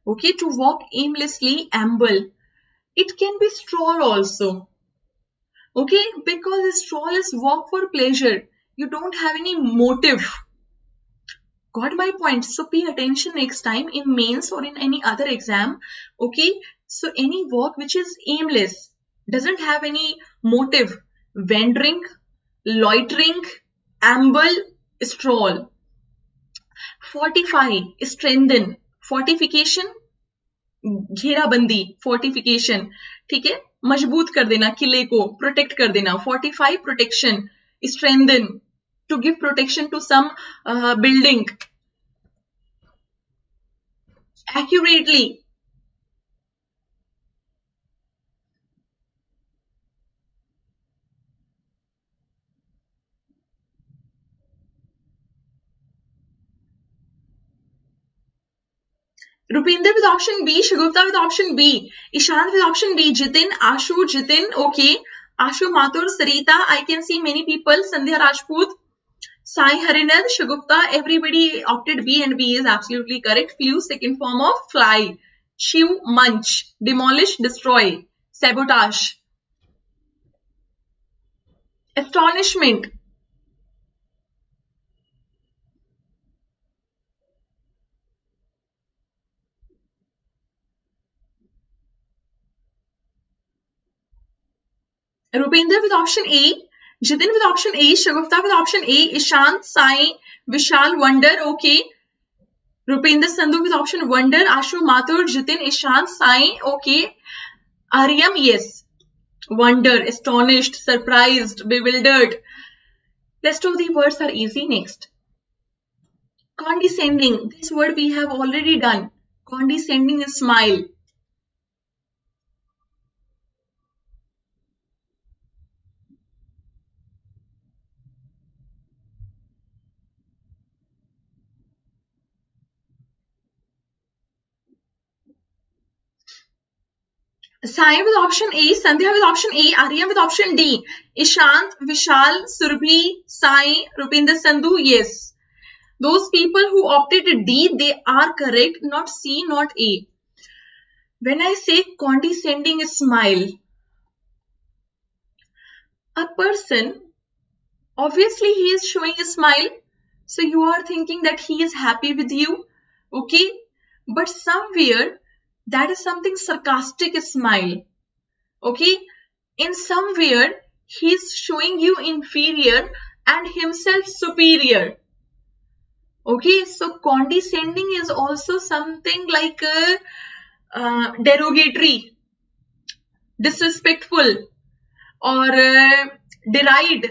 Okay, to walk aimlessly, amble. It can be stroll also. Okay, because stroll is walk for pleasure. You don't have any motive. Got my point? So pay attention next time in mains or in any other exam. Okay, so any walk which is aimless, doesn't have any motive, wandering, loitering, amble, stroll. Fortify, strengthen, fortification, घेराबंदी, fortification. ठीक है, मजबूत कर देना किले को, protect कर देना. Fortify, protection, strengthen, to give protection to some building. Accurately. Rupinder with option B, Shagufta with option B, Ishant with option B, Jitin, Ashu, Jitin, okay, Ashu Mathur, Sarita, I can see many people, Sandhya Rajput, Sai Harinad, Shagufta, everybody opted B, and B is absolutely correct. Flew, second form of fly. Chew, munch, demolish, destroy, sabotage. Astonishment. Rupinder with option A, Jitin with option A, Shagufta with option A, Ishant, Sai, Vishal, wonder, okay. Rupinder Sandhu with option wonder, Ashu Mathur, Jitin, Ishant, Sai, okay. Ariyam, yes. Wonder, astonished, surprised, bewildered. Rest of the words are easy. Next. Condescending. This word we have already done. Condescending is smile. Sai with option A, Sandhya with option A, Arya with option D, Ishant, Vishal, Surbhi, Sai, Rupinder Sandhu, yes. Those people who opted D, they are correct, not C, not A. When I say condescending smile, a person, obviously he is showing a smile, so you are thinking that he is happy with you, okay? But somewhere, that is something sarcastic smile, okay? In somewhere, he is showing you inferior, and himself superior. Okay, so condescending is also something like derogatory, disrespectful, or deride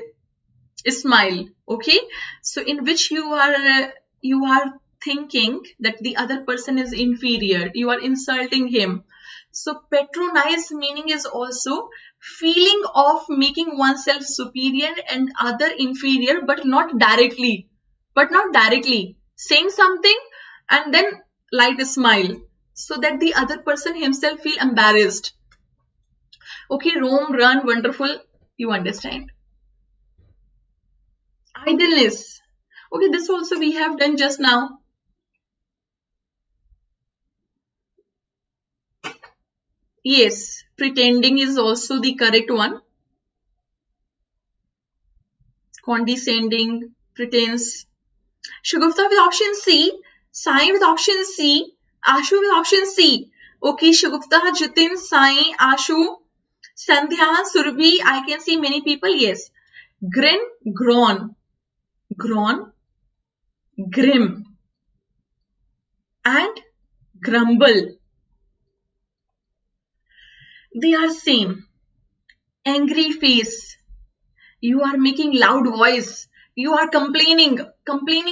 smile. Okay, so in which you are thinking that the other person is inferior, you are insulting him. So patronize meaning is also feeling of making oneself superior and other inferior, but not directly. Saying something and then light a smile so that the other person himself feel embarrassed. Okay, roam, run, wonderful, you understand. Idleness. Okay, this also we have done just now. Yes, pretending is also the correct one. Condescending, pretense. Shagufta with option C, Sai with option C, Ashu with option C. Okay, Shagufta, Jitin, Sai, Ashu, Sandhya, Surabhi, I can see many people, yes. Grin, groan, grim, and grumble. They are same. Angry face. You are making loud voice. You are complaining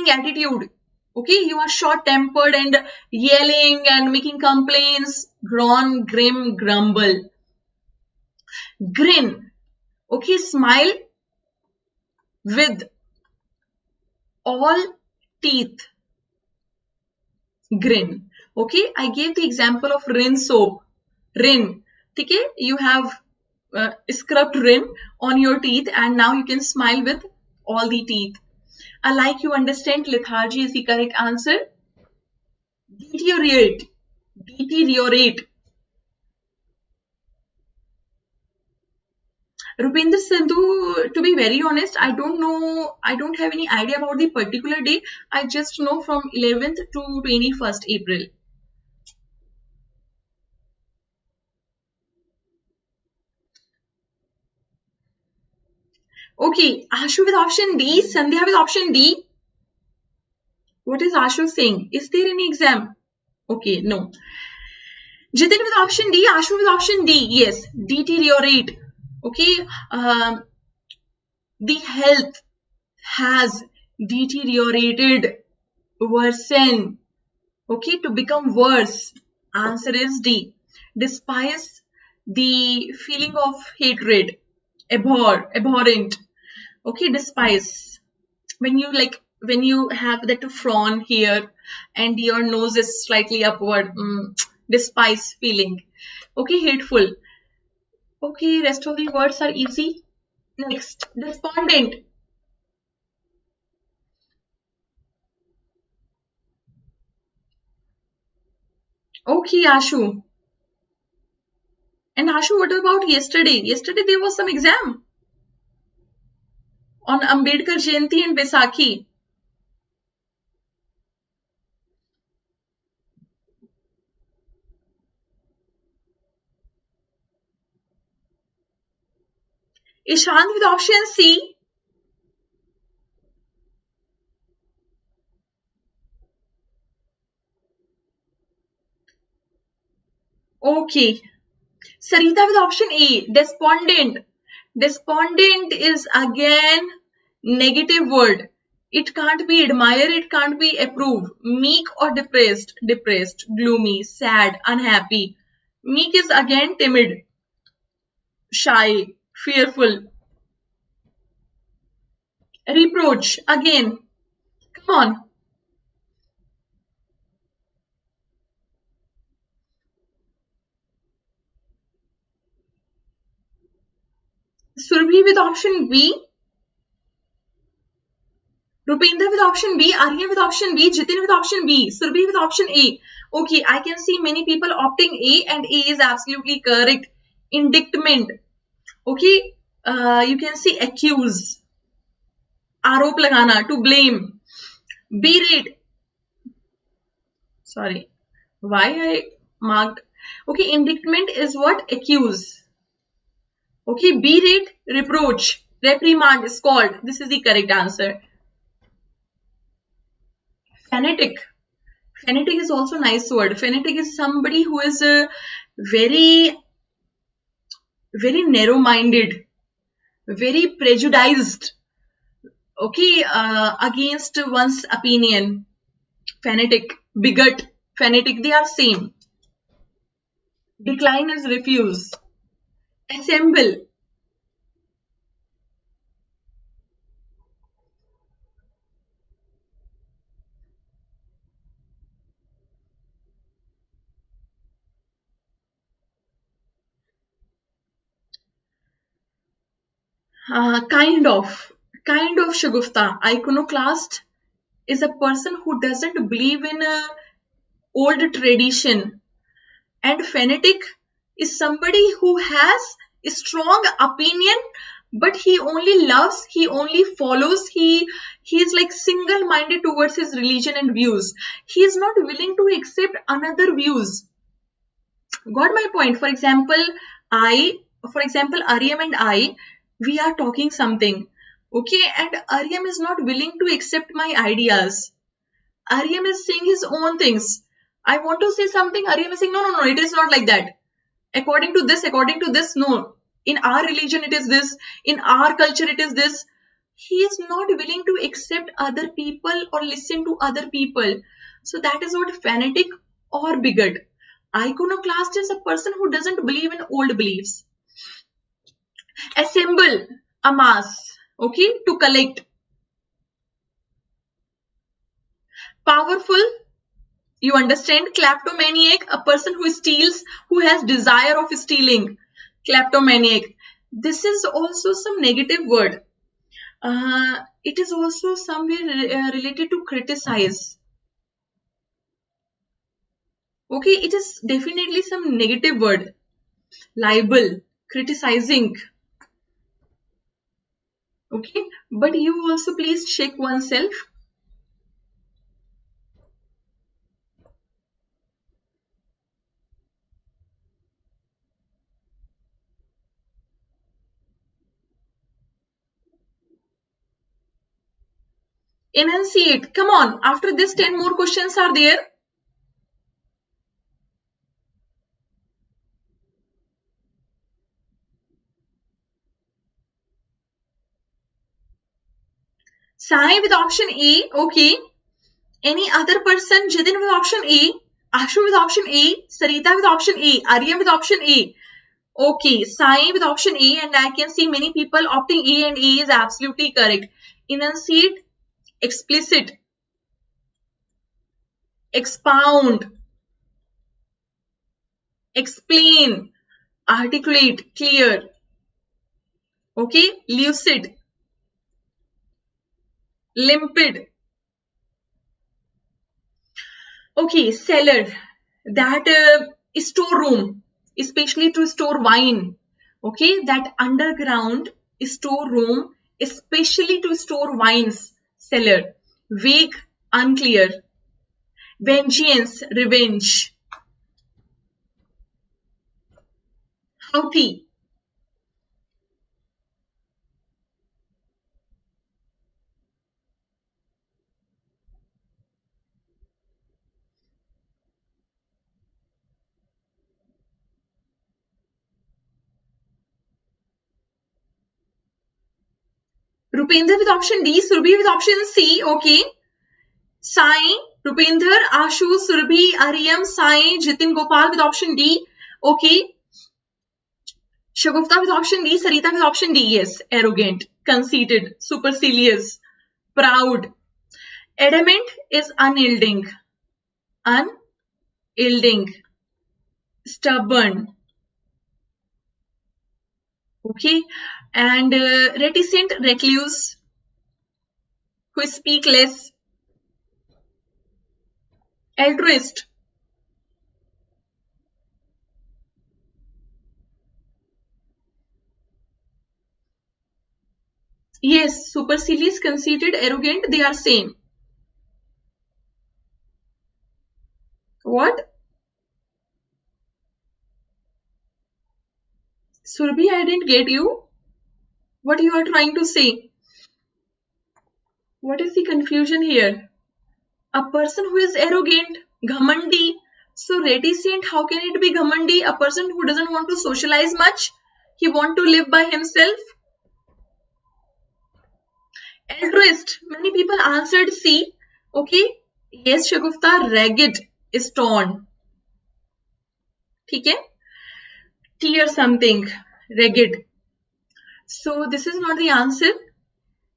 attitude. Okay, you are short-tempered and yelling and making complaints. Groan, grim, grumble. Grin. Okay, smile with all teeth. Grin. Okay, I gave the example of rin soap. Rin. Okay, you have scrubbed rin on your teeth and now you can smile with all the teeth. I like you understand lethargy is the correct answer. Deteriorate. Rupinder Sandhu, to be very honest, I don't have any idea about the particular day. I just know from 11th to 21st April. Okay, Ashu with option D, Sandhya with option D. What is Ashu saying? Is there any exam? Okay, no. Jitin with option D, Ashu with option D. Yes, deteriorate. Okay, the health has deteriorated, worsen. Okay, to become worse. Answer is D. Despise, the feeling of hatred, abhorrent. Okay, despise. When you have that frown here and your nose is slightly upward, despise feeling. Okay, hateful. Okay, rest of the words are easy. Next, despondent. Okay, Ashu. And Ashu, what about yesterday? Yesterday there was some exam on Ambedkar Jayanti and Baisakhi. Ishant with option C. Okay. Sarita with option A. Despondent. Despondent is again negative word. It can't be admire, it can't be approve. Meek or depressed. Depressed, gloomy, sad, unhappy. Meek is again timid, shy, fearful. Reproach, again. Come on. Surabhi with option B. Rupinder with option B. Arya with option B. Jitin with option B. Surabhi with option A. Okay, I can see many people opting A and A is absolutely correct. Indictment. Okay, you can see accuse. आरोप लगाना, to blame. Berate. Sorry, why I marked. Okay, indictment is what? Accuse. Okay, berate, reproach. reprimand, scold. This is the correct answer. Fanatic. Fanatic is also a nice word. Fanatic is somebody who is very narrow-minded, very prejudiced, okay, against one's opinion. Fanatic, bigot, fanatic, they are same. Decline is refuse. Assemble. Kind of Shagufta. Iconoclast is a person who doesn't believe in old tradition, and fanatic is somebody who has a strong opinion, but he only loves, he only follows, he is like single-minded towards his religion and views. He is not willing to accept another views. Got my point? For example, Aryam and I, we are talking something, okay, and Aryam is not willing to accept my ideas. Aryam is saying his own things. I want to say something, Aryam is saying, no, it is not like that. According to this, no. In our religion, it is this. In our culture, it is this. He is not willing to accept other people or listen to other people. So that is what fanatic or bigot. Iconoclast is a person who doesn't believe in old beliefs. Assemble, amass, okay, to collect. Powerful, you understand. Kleptomaniac, a person who steals, who has desire of stealing. Kleptomaniac. This is also some negative word. It is also somewhere related to criticize. Okay, it is definitely some negative word. Libel, criticizing. Okay, but you also please check oneself. Enunciate. Come on, after this 10 more questions are there. Sai with option A, okay. Any other person? Jitin with option A, Ashu with option A, Sarita with option A, Aryam with option A. Okay, Sai with option A, and I can see many people opting A, and A is absolutely correct. Enunciate, explicit, expound, explain, articulate, clear. Okay, lucid, limpid. Okay, cellar, that storeroom, especially to store wine. Okay, that underground storeroom, especially to store wines. Cellar. Vague, unclear. Vengeance, revenge. Haughty. Rupendra with option D, Surbhi with option C. Okay. Sai, Rupendra, Ashu, Surbhi, Aryam, Sai, Jitin, Gopal with option D. Okay. Shagufta with option D, Sarita with option D. Yes. Arrogant, conceited, supercilious, proud. Adamant is unyielding. Unyielding. Stubborn. Okay. And reticent, recluse, who speak less. Altruist. Yes, supercilious, conceited, arrogant, they are same. What? Surbhi, I didn't get you. What you are trying to say? What is the confusion here? A person who is arrogant, ghamandi. So reticent, how can it be ghamandi? A person who doesn't want to socialize much. He want to live by himself. Altruist. Many people answered C. Okay. Yes, Shagufta. Ragged is torn. Okay. Tear something. Ragged. So this is not the answer.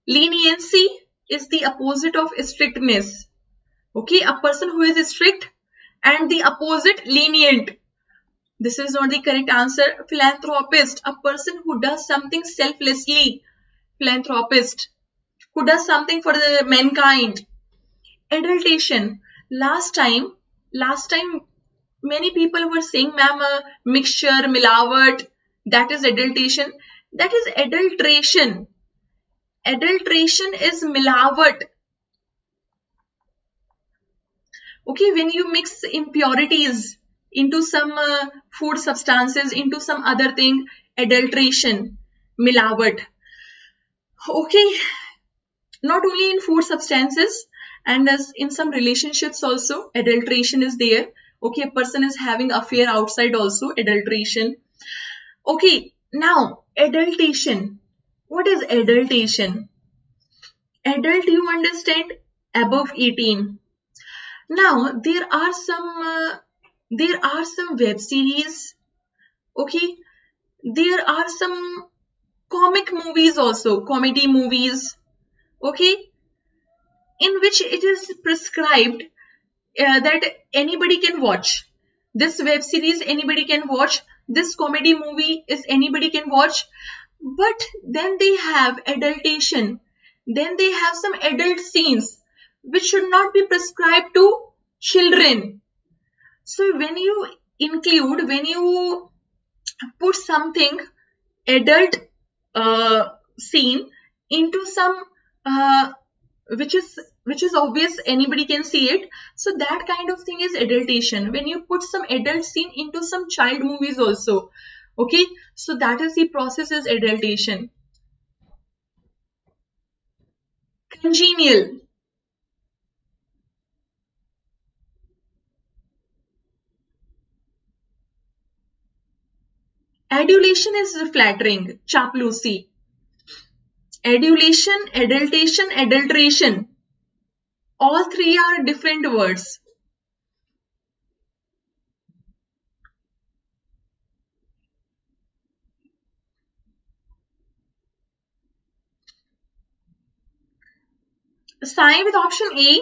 Leniency is the opposite of strictness. Okay, a person who is strict and the opposite lenient. This is not the correct answer. Philanthropist, a person who does something selflessly. Philanthropist, who does something for the mankind. Adulteration. Last time many people were saying, ma'am, mixture, milawat, that is adulteration. That is adulteration. Adulteration is milawat. Okay, when you mix impurities into some food substances, into some other thing, adulteration, milawat. Okay, not only in food substances, and as in some relationships also, adulteration is there. Okay, a person is having affair outside also, adulteration. Okay, now adulteration. What is adulteration? Adult, you understand, above 18. Now there are some web series. Okay, there are some comic movies also, comedy movies. Okay, in which it is prescribed that anybody can watch. This web series anybody can watch. This comedy movie is anybody can watch. But then they have adulteration. Then they have some adult scenes which should not be prescribed to children. So when you include, when you put something adult scene into some which is obvious, anybody can see it, so that kind of thing is adulteration. When you put some adult scene into some child movies also, okay, so that is the process, is adulteration. Congenial. Adulation is flattering, chaploosi. Adulation, adultation, adulteration. All three are different words. Sai with option A.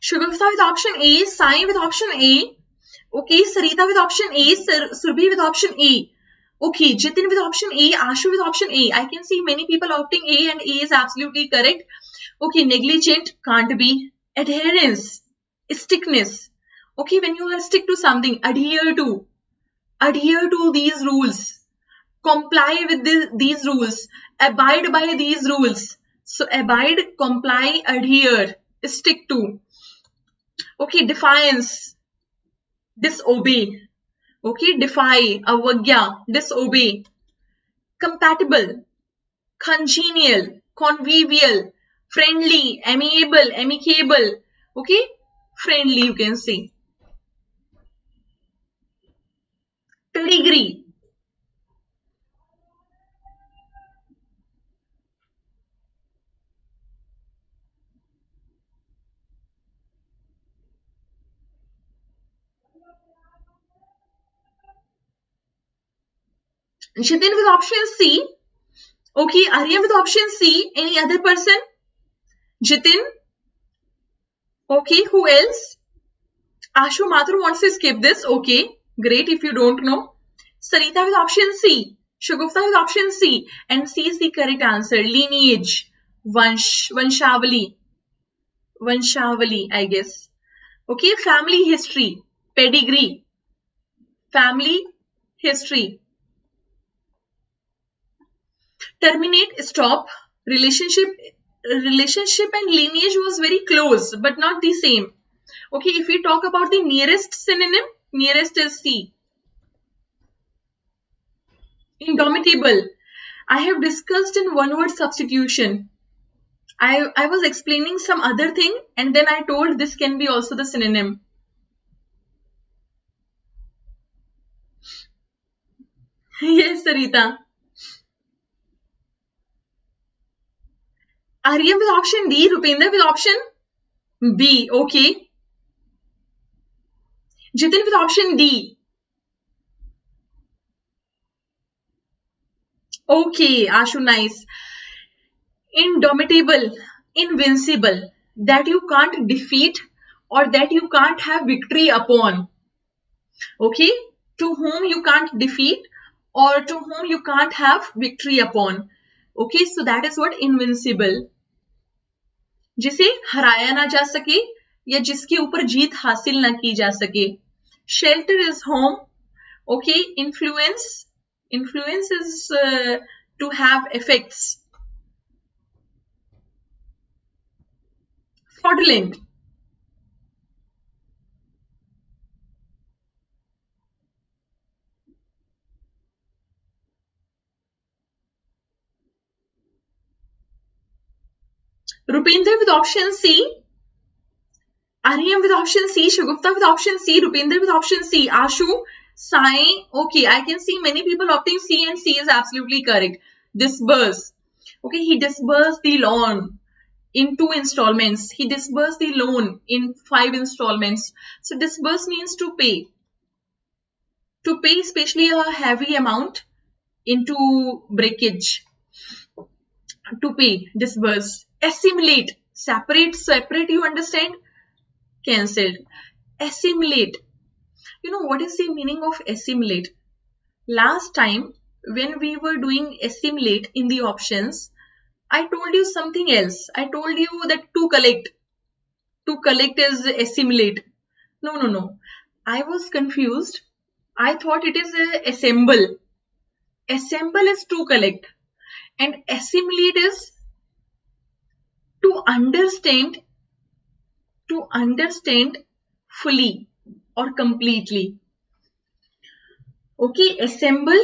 Shugufta with option A. Sai with option A. Okay, Sarita with option A. Surbhi with option A. Okay, Jitin with option A. Ashu with option A. I can see many people opting A, and A is absolutely correct. Okay, negligent can't be. Adherence, stickness. Okay, when you are stick to something, adhere to these rules. Comply with these rules. Abide by these rules. So abide, comply, adhere, stick to. Okay, defiance, disobey. Okay, defy, avagya, disobey. Compatible, congenial, convivial, friendly, amiable, amicable. Okay, friendly you can say. Pedigree. Jitin with option C. Okay, Arya with option C. Any other person? Jitin. Okay, who else? Ashu Mathur wants to skip this. Okay, great if you don't know. Sarita with option C. Shugufta with option C. And C is the correct answer. Lineage. Vanshavali. Vanshavali, I guess. Okay, family history. Pedigree. Family history. Terminate, stop. Relationship and lineage was very close, but not the same. Okay, if we talk about the nearest synonym, nearest is C. Indomitable. I have discussed in one word substitution. I was explaining some other thing and then I told this can be also the synonym. Yes, Sarita. Arya with option D, Rupinder with option B. Okay. Jitin with option D. Okay, Ashu, nice. Indomitable, invincible, that you can't defeat or that you can't have victory upon. Okay, to whom you can't defeat or to whom you can't have victory upon. Okay, so that is what invincible. जिसे हराया ना जा सके या जिसके ऊपर जीत हासिल ना की जा सके. Shelter is home. Okay, influence is to have effects. Fraudulent. Rupinder with option C. Aryan with option C. Shagufta with option C. Rupinder with option C. Ashu, Sai. Okay, I can see many people opting C and C is absolutely correct. Disburse. Okay, he disbursed the loan in 2 installments. He disbursed the loan in 5 installments. So disburse means to pay. To pay especially a heavy amount into breakage. To pay, disburse. Assimilate, separate, you understand? Cancelled. Assimilate. You know what is the meaning of assimilate? Last time when we were doing assimilate in the options, I told you something else. I told you that to collect is assimilate. No. I was confused. I thought it is assemble. Assemble is to collect and assimilate is to understand fully or completely. Okay, assemble,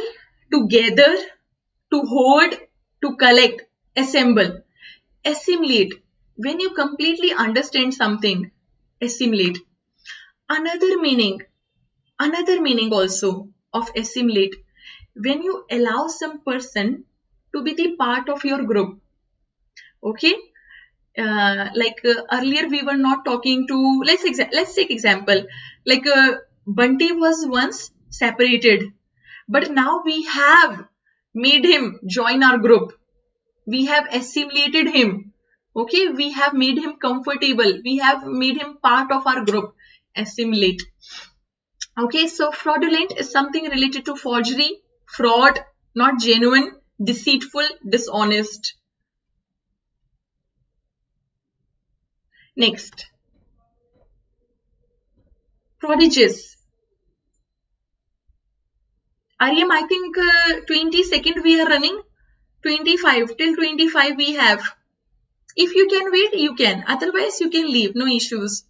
to gather, to hold, to collect. Assemble. Assimilate, when you completely understand something. Assimilate. Another meaning also of assimilate, when you allow some person to be the part of your group. Okay, earlier we were not talking to, let's take example, Bunty was once separated, but now we have made him join our group. We have assimilated him. Okay, we have made him comfortable. We have made him part of our group. Assimilate. Okay, so fraudulent is something related to forgery, fraud, not genuine, deceitful, dishonest. Next, prodigious. Aryam, I think 22nd we are running. 25 till 25 we have. If you can wait, you can. Otherwise, you can leave. No issues.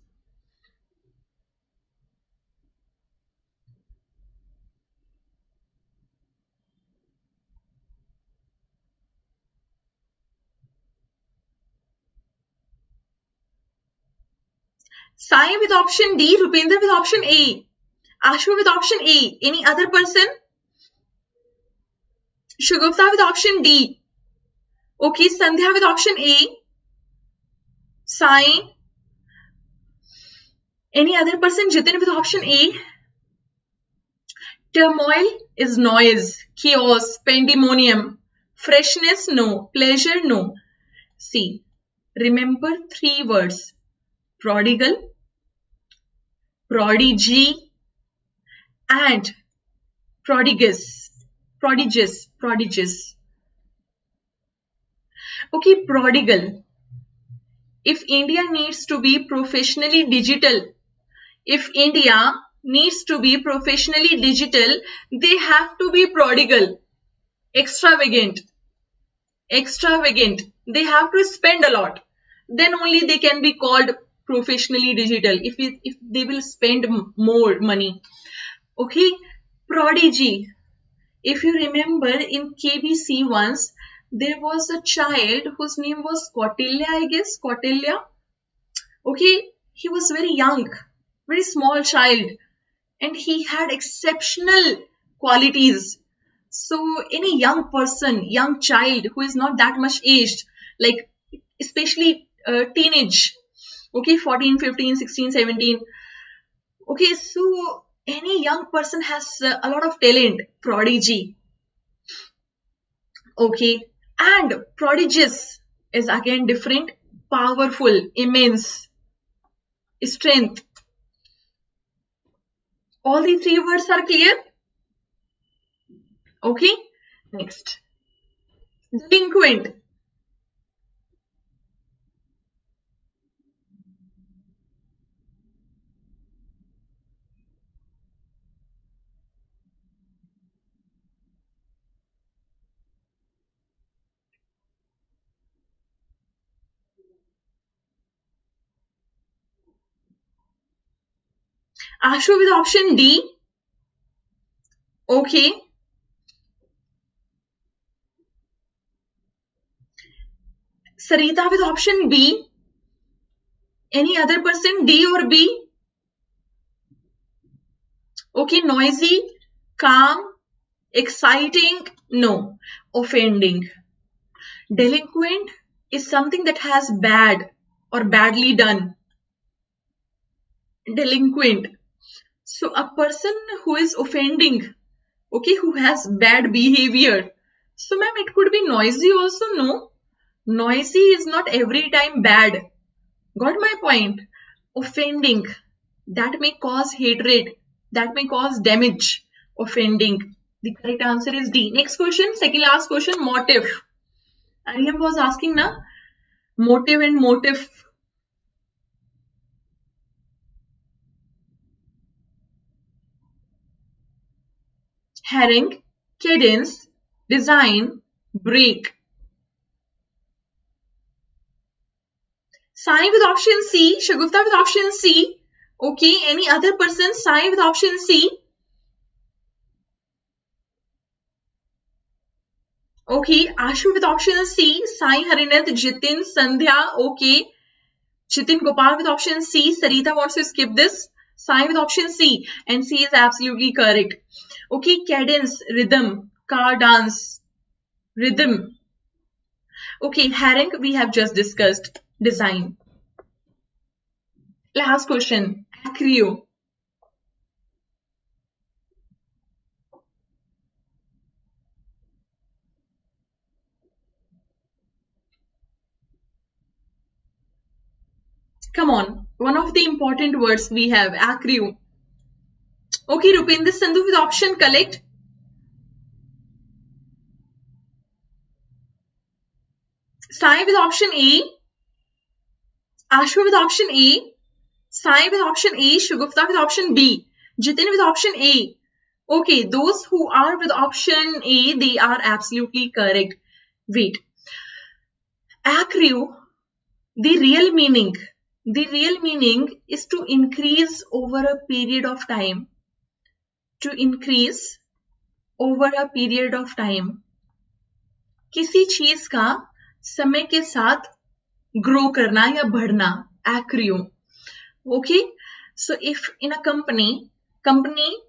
Sai with option D, Rupinder with option A, Ashu with option A. Any other person? Shagufta with option D. Okay, Sandhya with option A. Sai. Any other person? Jitin with option A. Turmoil is noise, chaos, pandemonium. Freshness, no. Pleasure, no. See, remember 3 words. Prodigal, prodigy, and prodigious. Okay, prodigal. If India needs to be professionally digital, they have to be prodigal, extravagant. They have to spend a lot. Then only they can be called professionally digital, if they will spend more money. Okay, prodigy. If you remember, in KBC once, there was a child whose name was Kautilya, I guess. Kautilya. Okay, he was very young, very small child, and he had exceptional qualities. So any young person, young child who is not that much aged, like especially teenage, okay, 14, 15, 16, 17. Okay, so any young person has a lot of talent, prodigy. Okay, and prodigious is again different, powerful, immense, strength. All the three words are clear? Okay, next. Delinquent. Ashu with option D. Okay. Sarita with option B. Any other person, D or B? Okay, noisy, calm, exciting, no. Offending. Delinquent is something that has bad or badly done. Delinquent. So a person who is offending, okay, who has bad behavior. So ma'am, it could be noisy also, no? Noisy is not every time bad. Got my point? Offending. That may cause hatred. That may cause damage. Offending. The correct answer is D. Next question, second last question, motive. Ariyam was asking na, motive and motive. Harangue, cadence, design, break. Sai with option C, Shagufta with option C. Okay, any other person? Sai with option C. Okay, Ashu with option C. Sai, Harinath, Jitin, Sandhya. Okay. Jitin Gopal with option C. Sarita wants to skip this. Sai with option C. And C is absolutely correct. Okay, cadence, rhythm, car dance, rhythm. Okay, harangue we have just discussed. Design. Last question, acreo. Come on, one of the important words we have, acreo. Okay, Rupinder Sandhu with option collect. Sai with option A. Ashu with option A. Sai with option A. Shugufta with option B. Jitin with option A. Okay, those who are with option A, they are absolutely correct. Wait. Acreo, the real meaning is to increase over a period of time. To increase over a period of time. किसी चीज का समय के साथ grow करना या बढ़ना. Acreo. Okay. So if in a company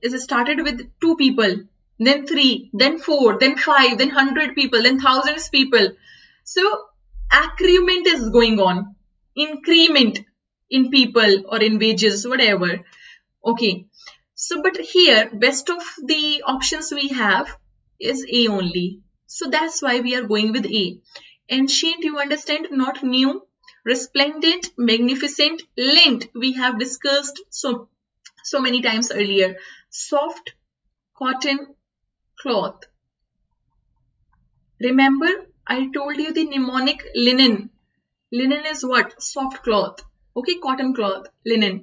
is started with 2 people, then 3, then 4, then 5, then 100 people, then thousands people. So accrement is going on. Increment in people or in wages, whatever. Okay. So, but here, best of the options we have is A only. So that's why we are going with A. Ancient, you understand, not new. Resplendent, magnificent, lent, we have discussed so many times earlier. Soft, cotton, cloth. Remember, I told you the mnemonic linen. Linen is what? Soft cloth. Okay, cotton cloth, linen.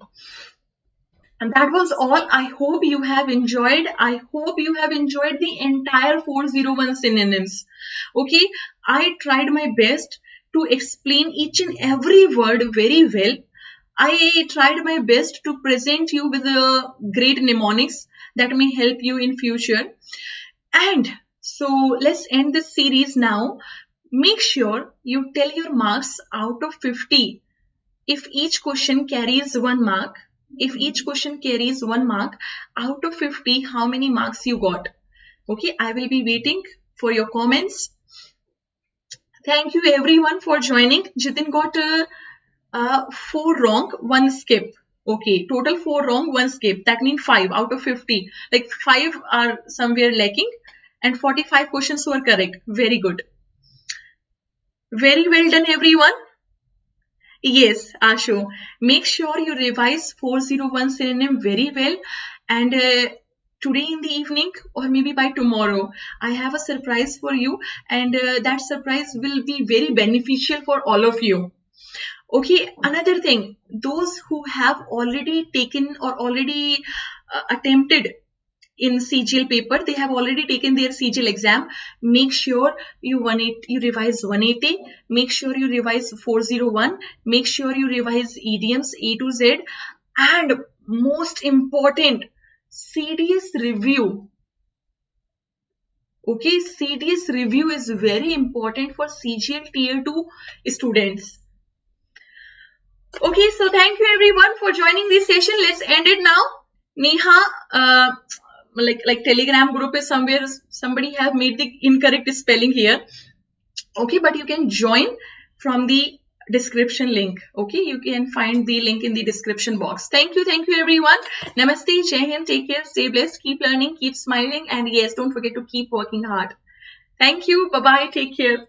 And that was all. I hope you have enjoyed. I hope you have enjoyed the entire 401 synonyms. Okay, I tried my best to explain each and every word very well. I tried my best to present you with a great mnemonics that may help you in future. And so let's end this series now. Make sure you tell your marks out of 50 if each question carries 1 mark. If each question carries 1 mark, out of 50, how many marks you got? Okay, I will be waiting for your comments. Thank you everyone for joining. Jitin got 4 wrong, 1 skip. Okay, total 4 wrong, 1 skip. That means 5 out of 50. Like 5 are somewhere lacking and 45 questions were correct. Very good. Very well done everyone. Yes, Ashu. Make sure you revise 401 synonym very well, and today in the evening or maybe by tomorrow, I have a surprise for you, and that surprise will be very beneficial for all of you. Okay, another thing, those who have already taken or already attempted in CGL paper, they have already taken their CGL exam. Make sure you revise 180. Make sure you revise 401. Make sure you revise idioms A to Z. And most important, CDS review. Okay, CDS review is very important for CGL Tier 2 students. Okay, so thank you everyone for joining this session. Let's end it now. Neha, like Telegram group is somewhere, somebody have made the incorrect spelling here. Okay, but you can join from the description link. Okay, you can find the link in the description box. Thank you everyone. Namaste, Jai Hind, take care, stay blessed, keep learning, keep smiling, and yes, don't forget to keep working hard. Thank you, bye bye, take care.